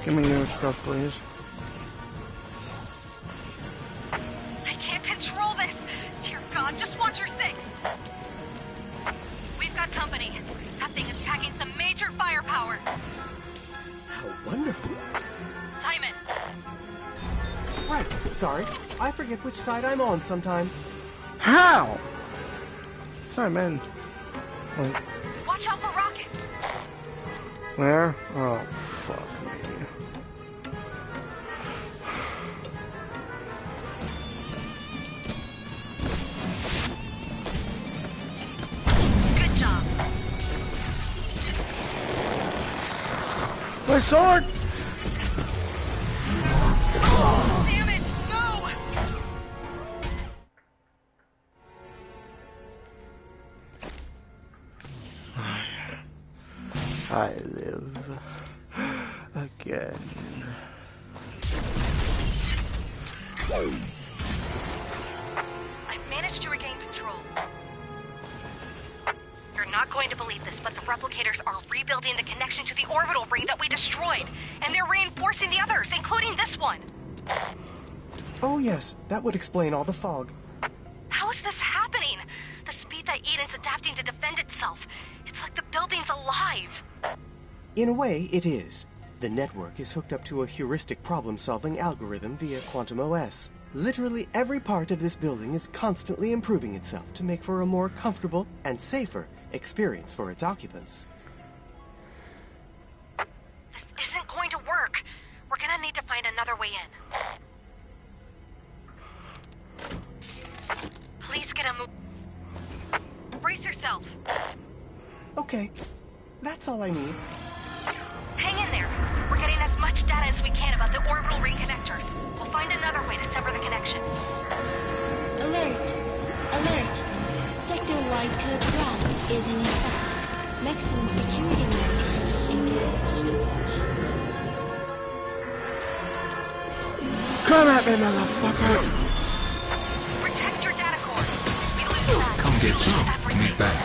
Give me your stuff, please. I can't control this! Dear God, just watch your six! We've got company. That thing is packing some major firepower. How wonderful. Simon! Right, sorry. I forget which side I'm on sometimes. How? Sorry, man. Wait. Watch out for rockets! Where? Oh, fuck me. Good job. My sword! Oh, damn it! No! I live again. I've managed to regain control. You're not going to believe this, but the replicators are rebuilding the connection to the orbital ring that we destroyed, and they're reinforcing the others, including this one. Oh yes, that would explain all the fog. How is this happening? The speed that Eden's adapting to defend itself. It's like the building's alive. In a way, it is. The network is hooked up to a heuristic problem-solving algorithm via Quantum OS. Literally every part of this building is constantly improving itself to make for a more comfortable and safer experience for its occupants. This isn't going to work. We're gonna need to find another way in. Please get a move. Brace yourself. Okay, that's all I need. Hang in there. We're getting as much data as we can about the orbital ring connectors. We'll find another way to sever the connection. Alert! Alert! Sector-wide code graph is in effect. Maximum security measures engaged. Come at me, motherfucker! Protect your data core. We lose that. Come get some. Everything. Meet back.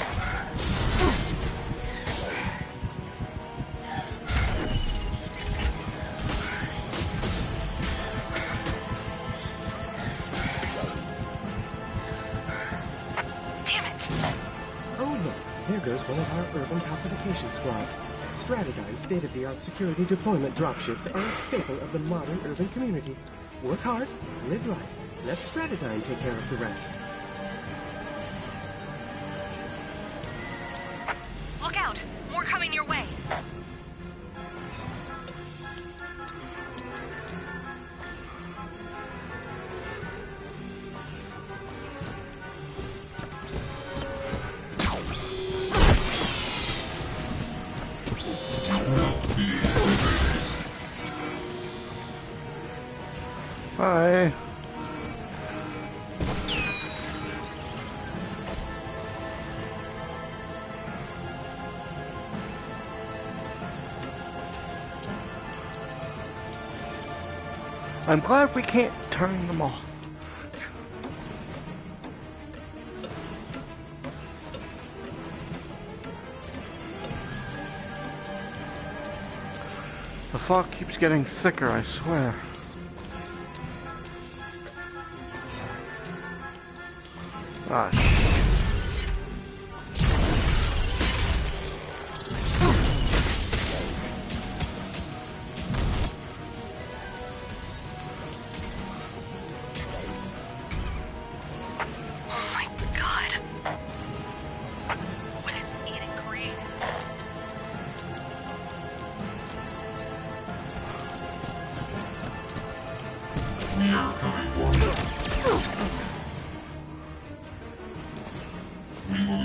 There goes one of our urban pacification squads. Stratodyne's state-of-the-art security deployment dropships are a staple of the modern urban community. Work hard, live life. Let Stratodyne take care of the rest. Look out! More coming your way. Hi. I'm glad we can't turn them off. The fog keeps getting thicker, I swear. Ah,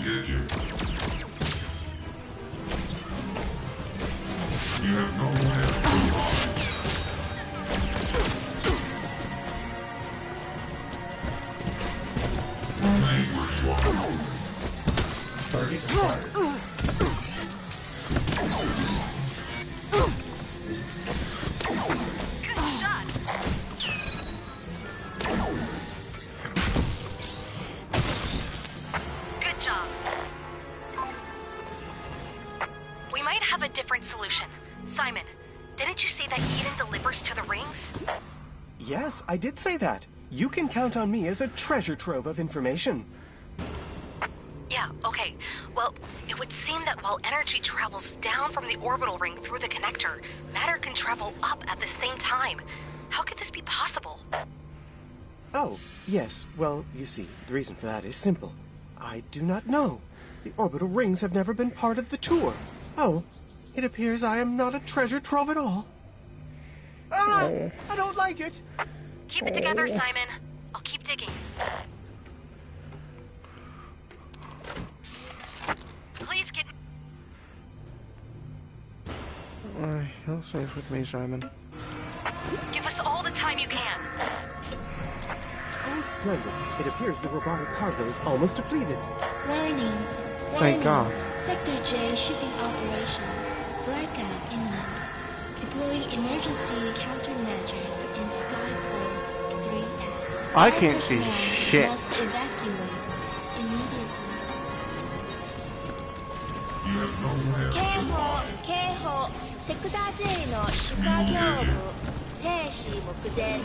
get you. You have nowhere to hide. Remain where you are. Target acquired. Solution. Simon, didn't you say that Eden delivers to the rings? Yes, I did say that. You can count on me as a treasure trove of information. Yeah, okay. Well, it would seem that while energy travels down from the orbital ring through the connector, matter can travel up at the same time. How could this be possible? Oh, yes. Well, you see, the reason for that is simple. I do not know. The orbital rings have never been part of the tour. Oh, it appears I am not a treasure trove at all. Ah! I don't like it! Keep it together, Simon. I'll keep digging. Please get... You're safe with me, Simon. Give us all the time you can. Oh, splendid. It appears the robotic cargo is almost depleted. Warning. Thank God. Sector J shipping operations. Blackout imminent. Deploying emergency countermeasures in Skyport 3F. I can't see shit. Must evacuate immediately. 警報。セクター J の出荷業務停止目前。ス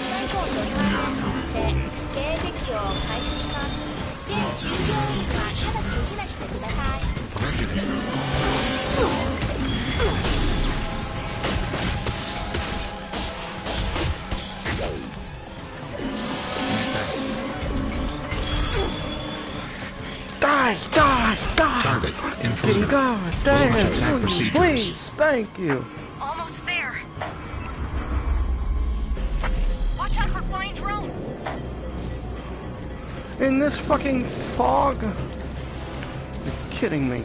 カイポート3連で迎撃を開始します。全従業員は直ちに避難してください。Die! Target intruder. God Bonus damn! attack procedures. Please, thank you. Almost there. Watch out for flying drones. In this fucking fog? You're kidding me.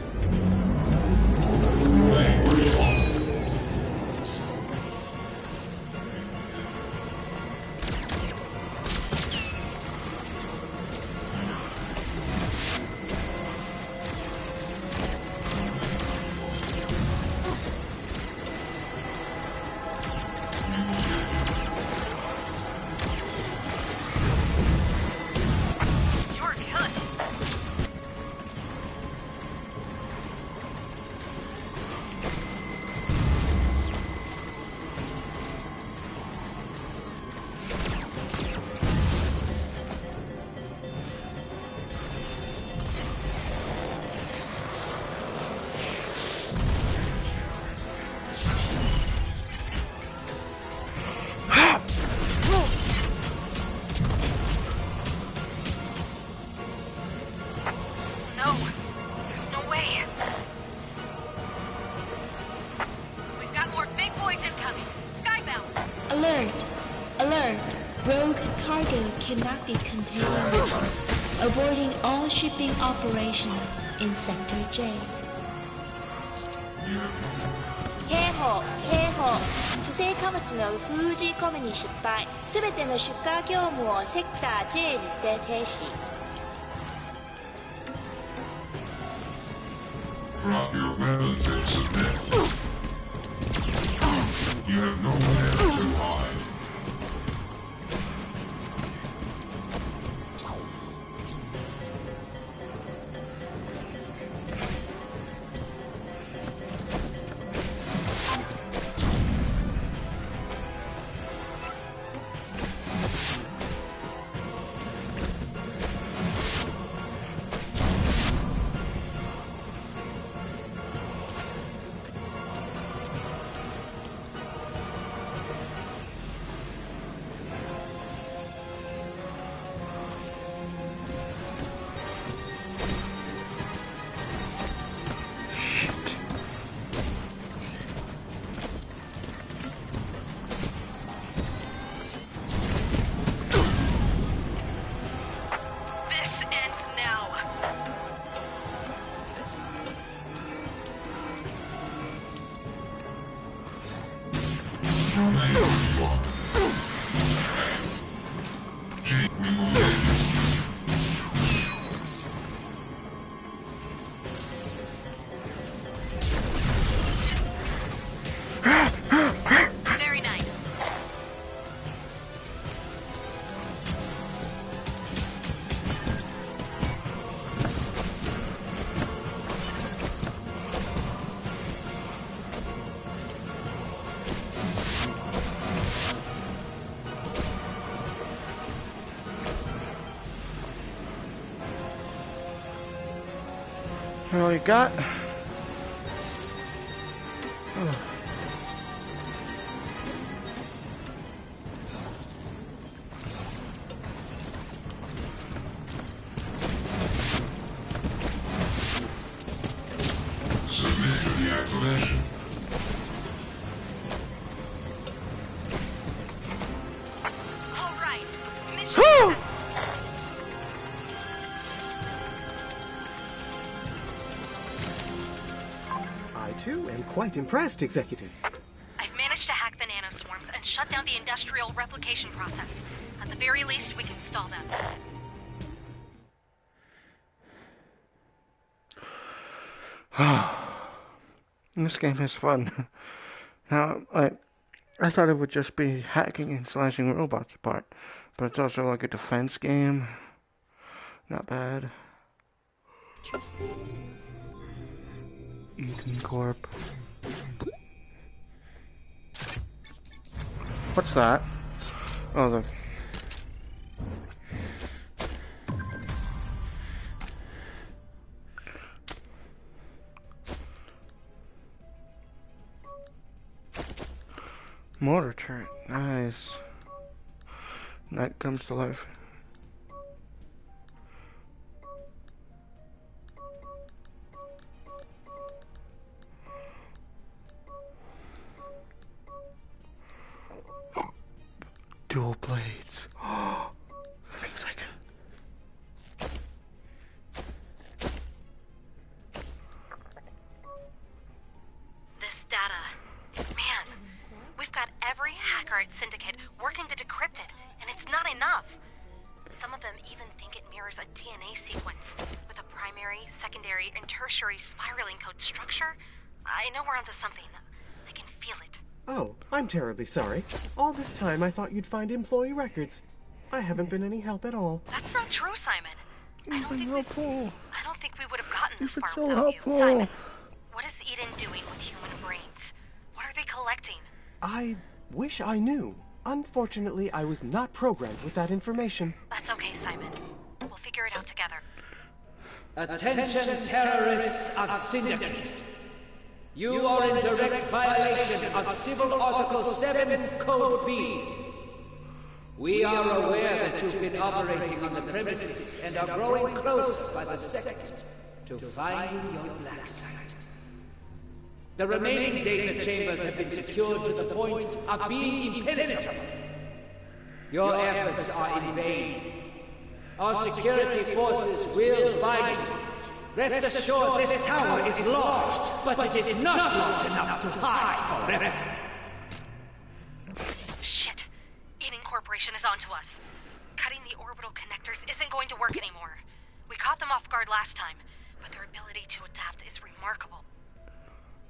Cannot be contained. Avoiding all shipping operations in Sector J. 警報不正貨物の封じ込めに失敗。すべての出荷業務をセクター J にて停止。Drop your weapons and submit. You have nowhere to hide. Very nice. All you got? Submit to the activation. All right. Mission successful. I too am quite impressed, Executive. I've managed to hack the nanoswarms and shut down the industrial replication process. At the very least, we can stall them. This game is fun. Now, I thought it would just be hacking and slashing robots apart, but it's also like a defense game. Not bad. Eden Corp. What's that? Oh, the... Mortar turret. Nice. That comes to life. Dual blades. Oh, that means I can. This data. Man, we've got every hacker at Syndicate working to decrypt it, and it's not enough. Some of them even think it mirrors a DNA sequence, with a primary, secondary, and tertiary spiraling code structure. I know we're onto something. I can feel it. Oh, I'm terribly sorry. All this time I thought you'd find employee records. I haven't been any help at all. That's not true, Simon. I don't think we would have gotten this far so without helpful. you. Simon, what is Eden doing with human brains? What are they collecting? I wish I knew. Unfortunately, I was not programmed with that information. That's okay, Simon. We'll figure it out together. Attention terrorists of Syndicate. You are in direct violation of Civil Article 7, Code B. We are aware that you've been operating on the premises and are growing close by the second to finding your black site. The remaining data chambers have been secured to the point of being impenetrable. Your efforts are in vain. Our security forces will find you. Rest assured this tower is large, but it is not large enough to hide forever. Shit. Eden Corporation is onto us. Cutting the orbital connectors isn't going to work anymore. We caught them off guard last time, but their ability to adapt is remarkable.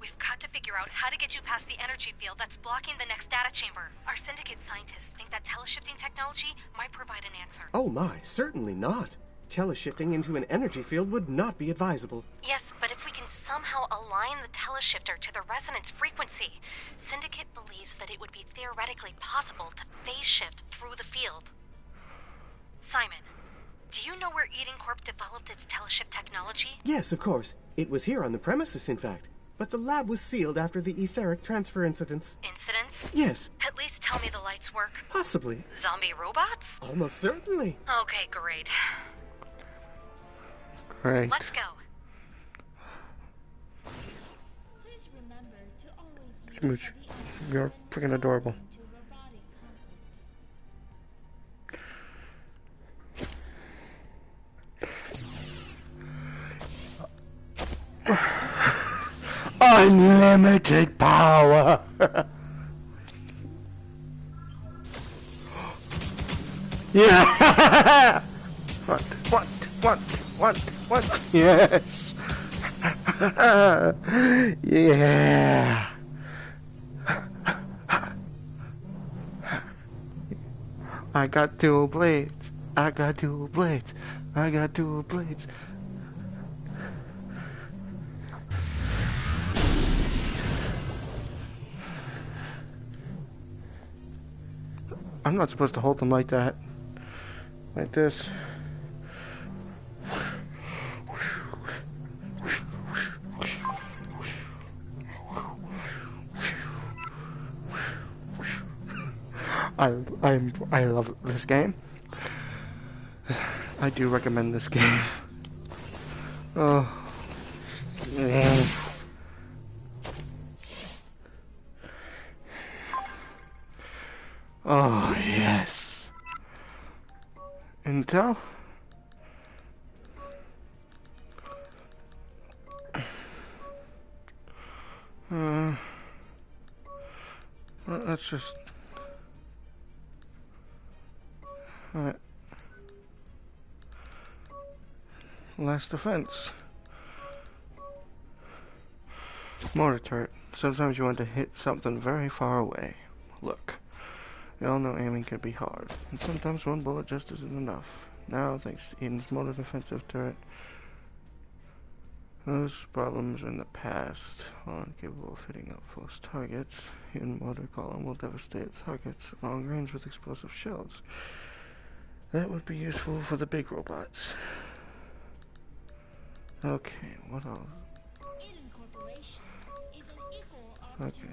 We've got to figure out how to get you past the energy field that's blocking the next data chamber. Our Syndicate scientists think that teleshifting technology might provide an answer. Oh my, certainly not. Teleshifting into an energy field would not be advisable. Yes, but if we can somehow align the teleshifter to the resonance frequency, Syndicate believes that it would be theoretically possible to phase shift through the field. Simon, do you know where Eden Corp developed its teleshift technology? Yes, of course. It was here on the premises, in fact. But the lab was sealed after the etheric transfer incidents. Incidents? Yes. At least tell me the lights work. Possibly. Zombie robots? Almost certainly. Okay, great. Great. Let's go. Please remember to always use Smooch, heavy you're freaking adorable. to robotic conflicts. Unlimited power. Yeah! What? Yes! Yeah! I got dual blades. I got dual blades. I got dual blades. I'm not supposed to hold them like that. Like this. I love this game. I do recommend this game. Oh. Yeah. Oh, yes. Intel? Let's just... Alright. Last defense. Mortar turret. Sometimes you want to hit something very far away. Look. We all know aiming can be hard, and sometimes one bullet just isn't enough. Now, thanks to Eden's mortar defensive turret, those problems are in the past. While incapable of hitting out close targets, Eden mortar column will devastate targets at long range with explosive shells. That would be useful for the big robots. Okay, what else? Okay.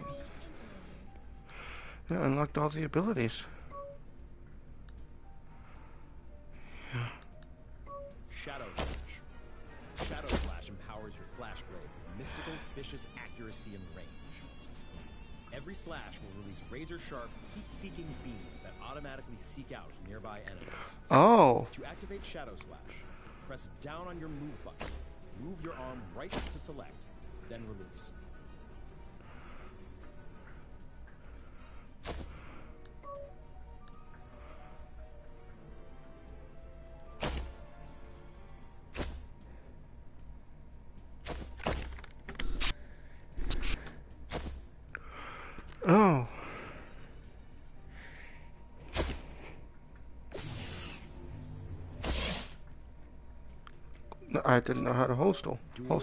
Yeah, unlocked all the abilities. Yeah. Shadow Slash. Shadow Slash empowers your flash blade with mystical, vicious accuracy and range. Every slash will release razor-sharp, heat-seeking beams that automatically seek out nearby enemies. Oh. To activate Shadow Slash, press down on your move button. Move your arm right to select, then release. Oh. I didn't know how to holster. Dual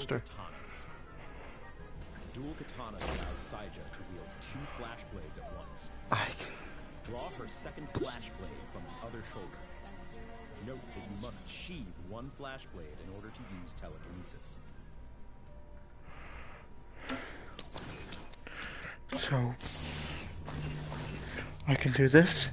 katanas allows Saija to wield 2 flash blades at once. Draw her second flash blade from the other shoulder. Note that you must sheathe one flash blade in order to use telekinesis. So, I can do this.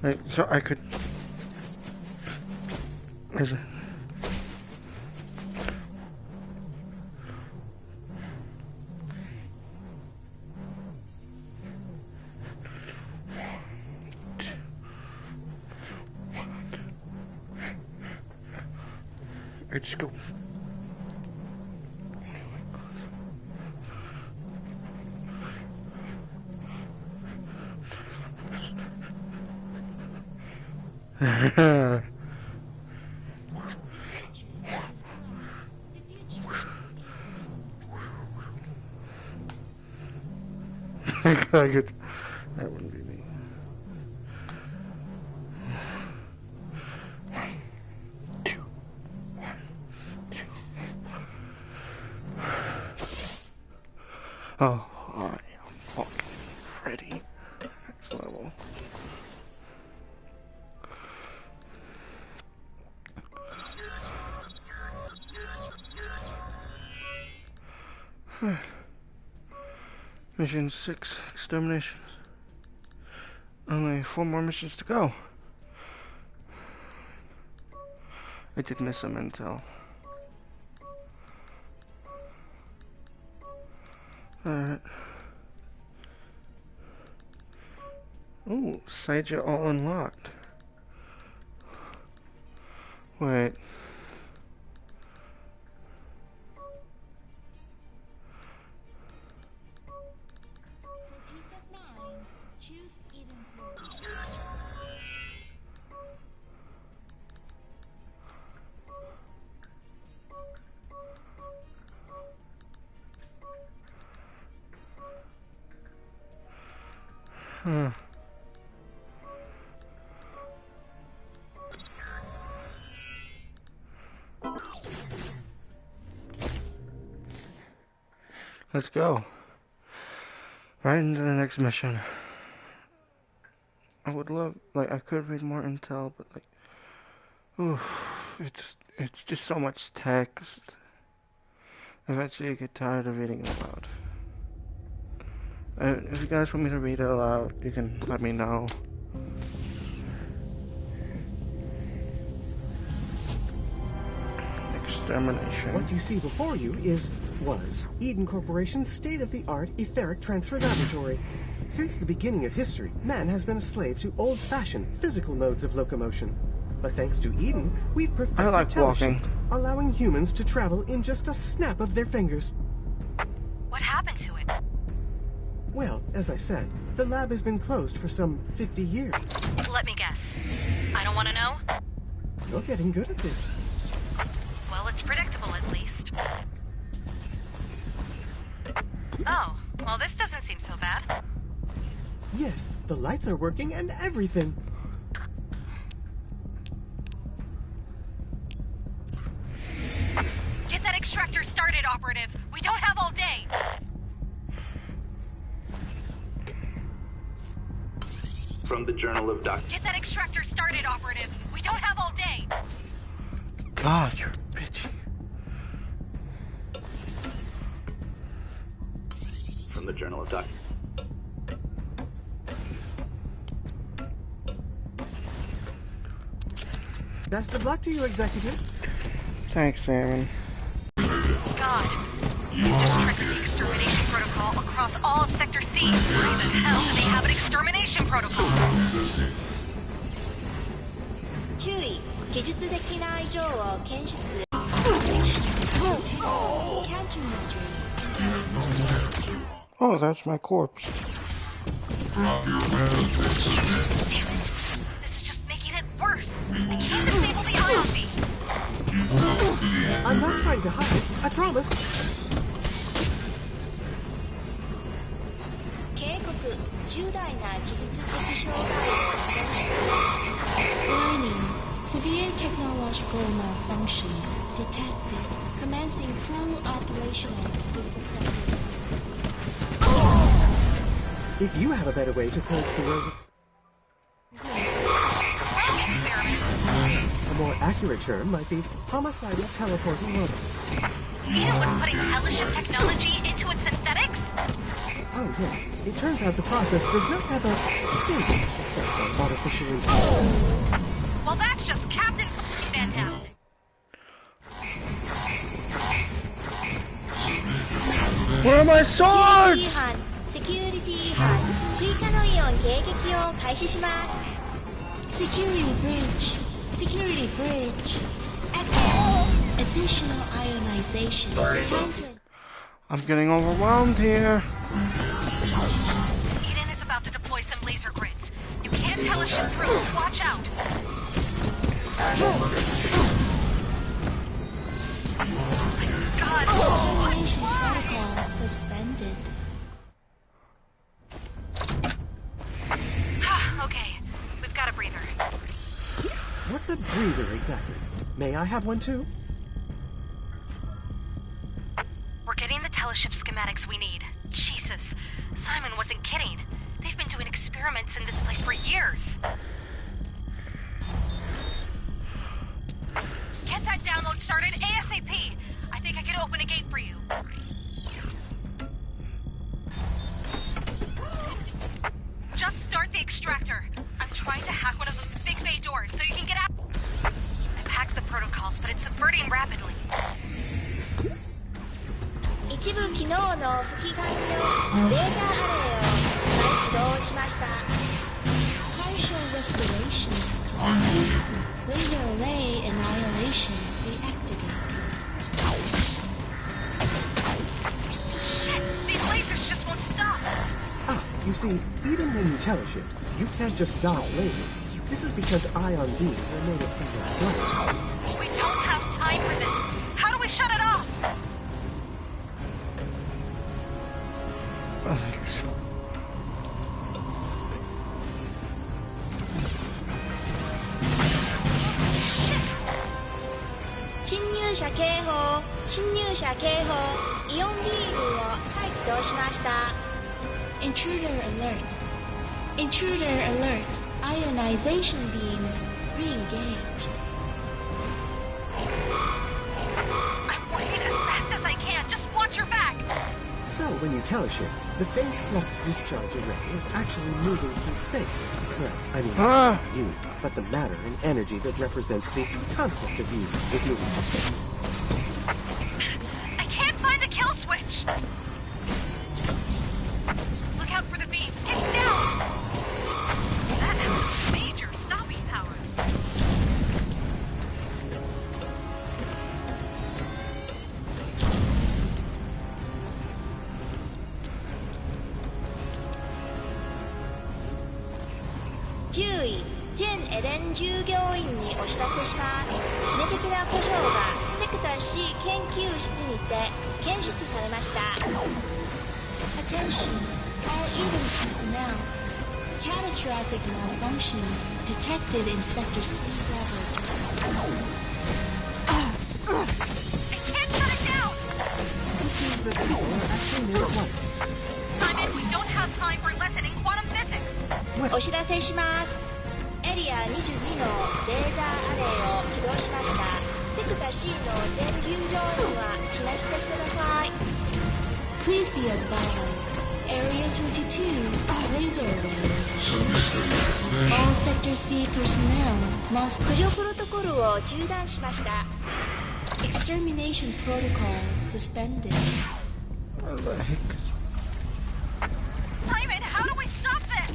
Right, so I could... Is it? Let's go. I could, that wouldn't be me. Oh, I am fucking ready. Next level. Mission 6, exterminations. Only 4 more missions to go. I did miss some intel. Alright. Ooh, Saija all unlocked. Wait. For peace of mind, choose Eden Grove. Huh. Let's go. Right into the next mission. I would love, like, I could read more intel, but like, ooh, it's just so much text. Eventually you get tired of reading it aloud. If you guys want me to read it aloud, you can let me know. Extermination. What you see before you was Eden Corporation's state-of-the-art etheric transfer laboratory. Since the beginning of history, man has been a slave to old-fashioned physical modes of locomotion. But thanks to Eden, we've perfected teleshift, allowing humans to travel in just a snap of their fingers. What happened to it? Well, as I said, the lab has been closed for some 50 years. Let me guess. I don't want to know? You're getting good at this. Well, it's predictable at least. Oh, well, this doesn't seem so bad. Yes, the lights are working and everything. Get that extractor started, Operative. We don't have all day. From the Journal of Dr. Get that extractor started, Operative. We don't have all day. God, you're bitchy. From the Journal of Dr. Best of luck to you, Executive. Thanks, Salmon. God, you just triggered the extermination protocol across all of Sector C. Why the hell do they have an extermination protocol? 注意、技術的な異常を検出。Countermeasures. Oh, that's my corpse. This is just making it worse. I can't disable the ion beam. I'm not trying to hide, I promise. 警告、重大な技術的障害を起こした。Warning, severe technological malfunction detected. Commencing full operational disassembly. If you have a better way to purge the robots... A more accurate term might be homicidal teleporting robots. Eden was putting hellish technology into its synthetics? Oh, yes. It turns out the process does not have a stable effect on artificial intelligence. Well, that's just Captain Fantastic. Where are my swords? セキュリティ違反、追加のイオン迎撃を開始します。Security breach. Security breach. Additional ionization. I'm getting overwhelmed here. Eden is about to deploy some laser grids. You can't tell a ship through. Watch out. God. Protocol suspended. Okay, we've got a breather. What's a breather exactly? May I have one too? We're getting the teleshift schematics we need. Jesus, Simon wasn't kidding. They've been doing experiments in this place for years. Get that download started ASAP. I think I can open a gate for you. Just start the extractor. I'm trying to hack one of those big bay doors so you can get out. I've hacked the protocols, but it's subverting rapidly. 一部機能の吹き替えとレーザーハレーを再起動しました。restoration. Laser array annihilation reactivated. Shit! These lasers just won't stop! Ah, you see, even when you teleshift, you can't just dodge lasers. This is because ion beams are made of things like light. We don't have time for this! How do we shut it off? Alex. 侵入者警報、侵入者警報、イオンビームを解凍しました。Intruder alert. Intruder alert. Ionization beams re-engaged. I'm working as fast as I can. Just watch your back. So, when you teleshift, the phase flux discharge array is actually moving through space. Well, I mean, you, but the matter and energy that represents the concept of you is moving through space. I can't find the kill switch. Look out for the beams. Get down. That has a major stopping power. Jen エレン従業員にお知らせします。致命的な故障がセクター C 研究室にて検出されました。Attention, all Eden personnel. Catastrophic malfunction detected in Sector C laboratory. I can't shut it down. It seems that people are actually near at once. Simon, we don't have time for a lesson in quantum physics. お知らせします。エリア22のレーザーアレイを起動しました。セクター C の全従業員は避難してください。Please be advised. Area 22 laser arrays. All Sector C personnel must 駆除プロトコルを中断しました。Extermination protocol suspended. What the heck? Simon, how do we stop this?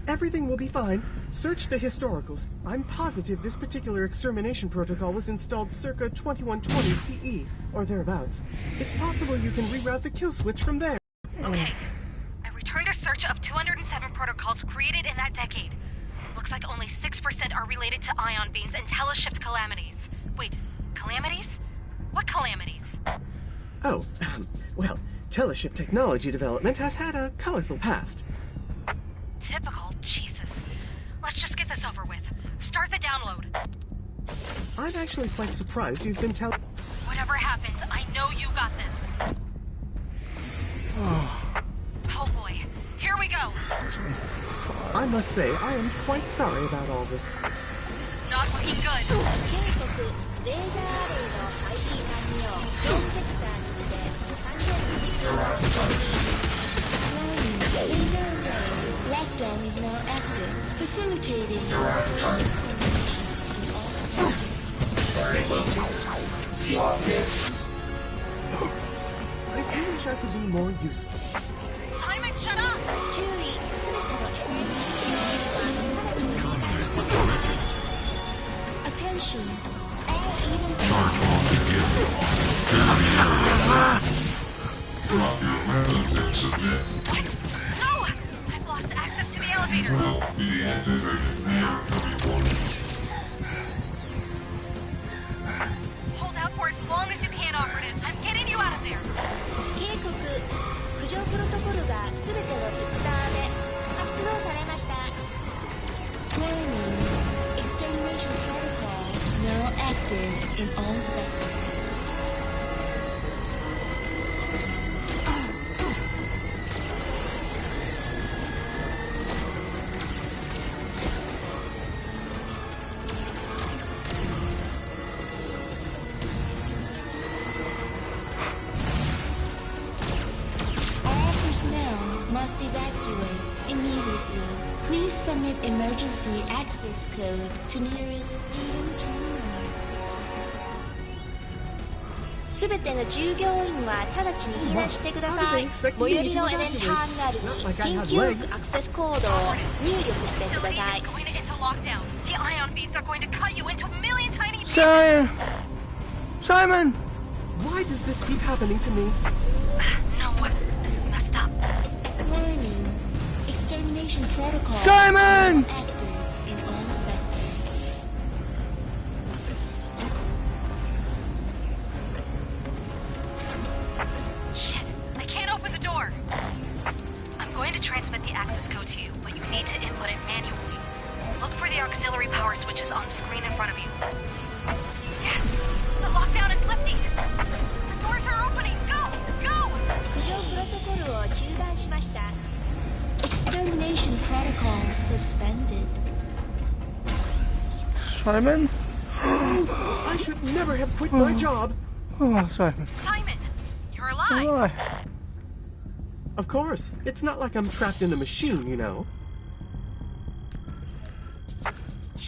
Everything will be fine. Search the historicals. I'm positive this particular extermination protocol was installed circa 2120 CE, or thereabouts. It's possible you can reroute the kill switch from there. Okay. I returned a search of 207 protocols created in that decade. Looks like only 6% are related to ion beams and teleshift calamities. Wait, calamities? What calamities? Oh, well, teleshift technology development has had a colorful past. Typical. Jesus. Let's just get this over with. Start the download. I'm actually quite surprised you've been Whatever happens, I know you got this. Oh boy. Here we go. I must say, I am quite sorry about all this. This is not looking good. 警告、レーザーアレイの配信完了。全セクターにて完全に実装。Laser array. Lockdown is now active, facilitating See operations. I do wish I could be more useful. Simon, shut up! 注意、すべてのエネルギー Attention, all Eden Charge on begin. Drop your weapon and submit. No! I've lost access to the elevator. Will be deactivated near W1. Hold out for as long as you can, Operative. I'm getting you out of there. 警告、駆除プロトコルがすべてのセクターで発動されました。Warning, extermination protocol now active in all sectors. Must evacuate immediately. Please submit emergency access code to nearest Eden terminal. すべての従業員は直ちに避難してください。最寄りのエレンターミナルに緊急アクセスコードを入力してください。Simon! Why does this keep happening to me? No, this is messed up. Warning. Extermination protocol Simon! active in all sectors. Shit, I can't open the door. I'm going to transmit the access code to you, but you need to input it manually. Look for the auxiliary power switches on the screen in front of you. Yes, the lockdown is lifting. The doors are opening. Go, go! 浮上プロトコルを中断しました。Extermination protocol suspended. Simon? I should never have quit my job. Oh, Simon. Simon, you're alive. Alive. Of course. It's not like I'm trapped in a machine, you know.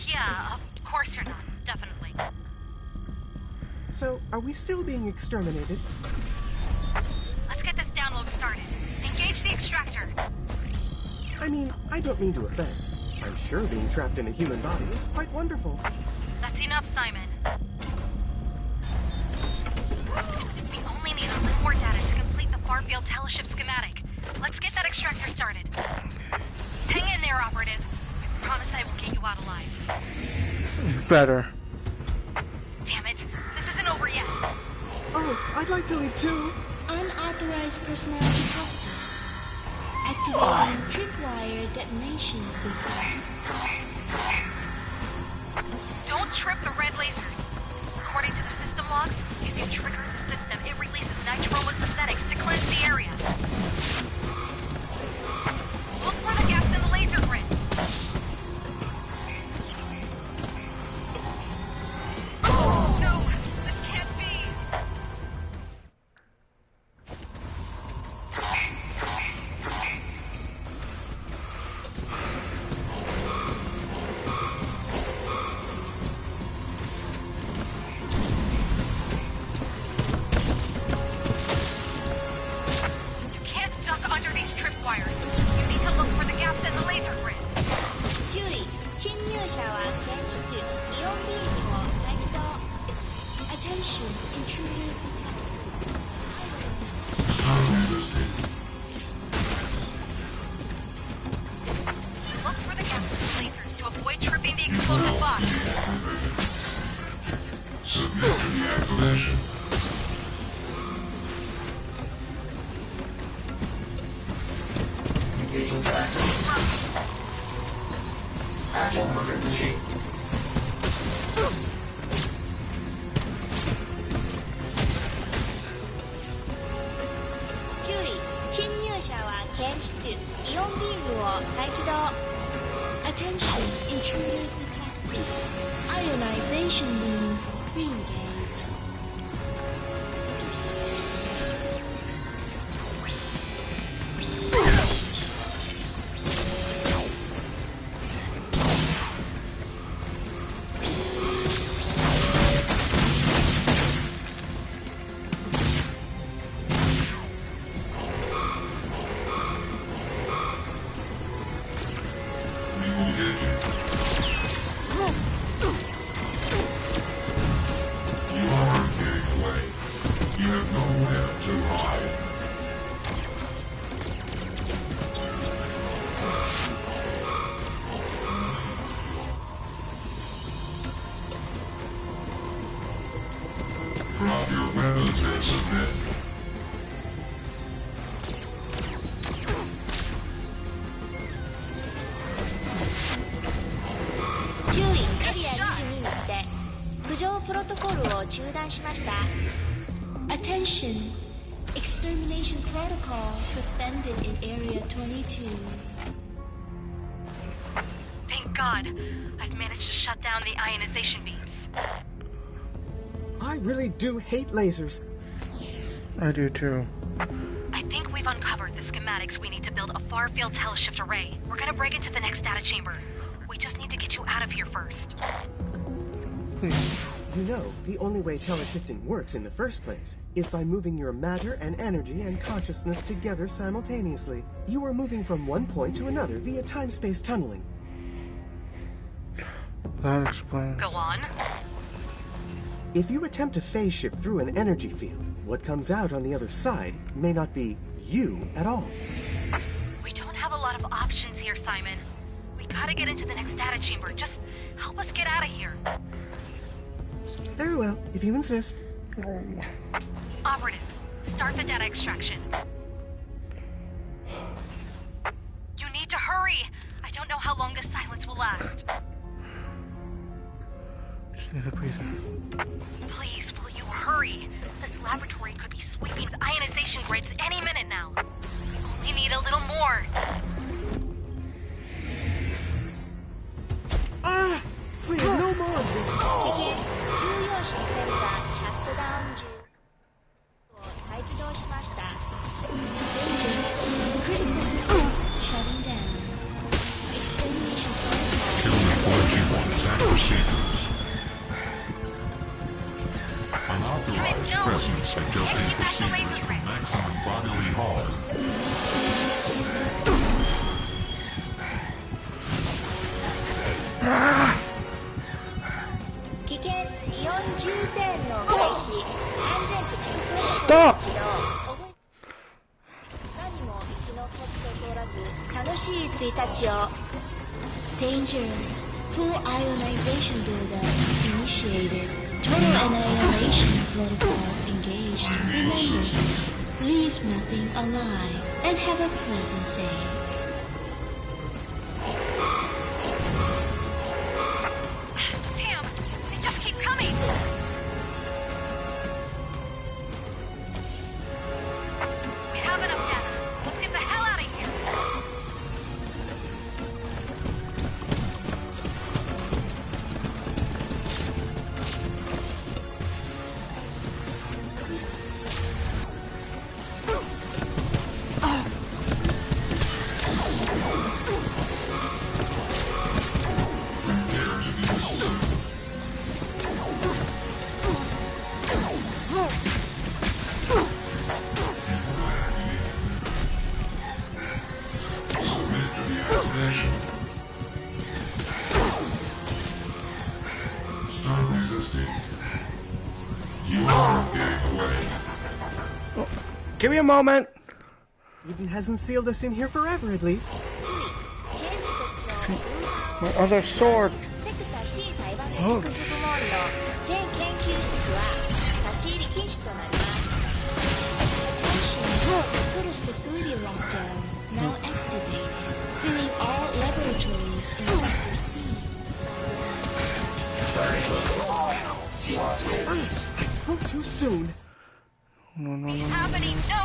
Yeah, of course you're not. Definitely. So, are we still being exterminated? Let's get this download started. Engage the extractor. I mean, I don't mean to offend. I'm sure being trapped in a human body is quite wonderful. That's enough, Simon. We only need a little more data to complete the far-field teleship schematic. Let's get that extractor started. Hang in there, Operative. I promise I will get you out alive. Better. Damn it. This isn't over yet. Oh, I'd like to leave too. Unauthorized personnel detected. Activating tripwire detonation system. Don't trip the red lasers. According to the system logs, if you trigger the system, it releases nitromosynthetics to cleanse the area. Look for the gaps in the laser grid. Oh, no! This can't be! You can't duck under these tripwires. You need to look for the gaps in the laser grids. 注意、侵入者は検出、イオンビームを再起動。Attention, intruders detected. Look for the gaps in the lasers to avoid tripping the explosive box. Submit to the activation. Engaging tractor. Actual movement machine. 注意、侵入者は検出、イオンビームを再起動。Attention, intruders detected. Ionization beams re-engaged. You aren't getting away. You have nowhere to hide. Drop your weapons and submit. 注意、エリア22にて浮上プロトコルを中断しました。Attention, extermination protocol suspended in area 22. Thank God. I've managed to shut down the ionization beams. I really do hate lasers. I do too. I think we've uncovered the schematics we need to build a far-field teleshift array. We're gonna break into the next data chamber. We just need to get you out of here first. Please. You know, the only way teleshifting works in the first place is by moving your matter and energy and consciousness together simultaneously. You are moving from one point to another via time-space tunneling. That explains. Go on. If you attempt to phase shift through an energy field, what comes out on the other side may not be you at all. We don't have a lot of options here, Simon. We gotta get into the next data chamber. Just help us get out of here. Very well, if you insist. Operative, start the data extraction. You need to hurry! I don't know how long this silence will last. Just need a breather. Please, will you hurry? This laboratory could be sweeping with ionization grids any minute now. We need a little more. Ah! Please, no more of this! 重要視センサーシャットダウン中を再起動しました。Critical systems shutting down. Extermination Unauthorized presence adjusting procedure. Maximum bodily harm. Ah! 危険イオン充填の開始。安全口プロトコル Stop! 起動。何も生き残っておらず楽しい1日を。Danger. Full ionization buildup initiated. Total annihilation protocols engaged. Remember, leave nothing alive and have a pleasant day. Damn! They just keep coming! We have enough data. Let's get the hell out of here! Stop resisting. You are getting away. Give me a moment. Eden hasn't sealed us in here forever, at least. 注意ジェンシ国の My other sword. セクタ C サイバネティクス部門の全研究室は立ち入り禁止となります。Attention, Curtis facility lockdown now activated, sealing all laboratories in Sector C. I spoke too soon. No, no, What's no. happening? No!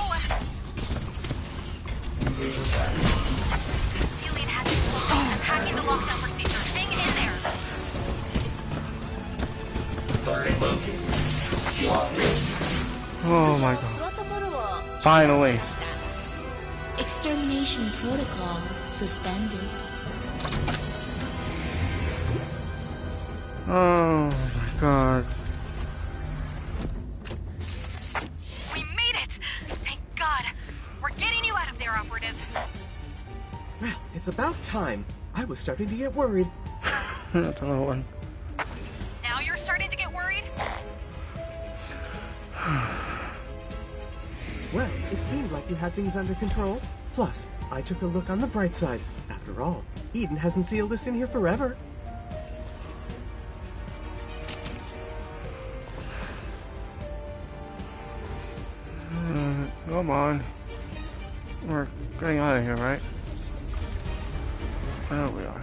Alien has been slowly attacking the lockdown procedure. Hang in there! Oh my god. プロトコルを Finally. Extermination protocol suspended. Oh my god. We made it! Thank God! We're getting you out of there, Operative. Well, it's about time. I was starting to get worried. That's another one. Now you're starting to get worried? Well, it seemed like you had things under control. Plus, I took a look on the bright side. After all, Eden hasn't sealed us in here forever. Come on. We're getting out of here, right? There we are.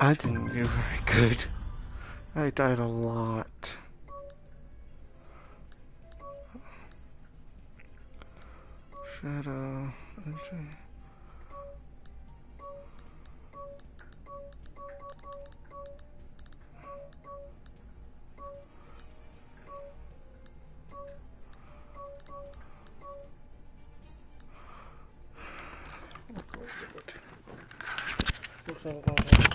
I didn't do very good. I died a lot. Shadow energy. Looks like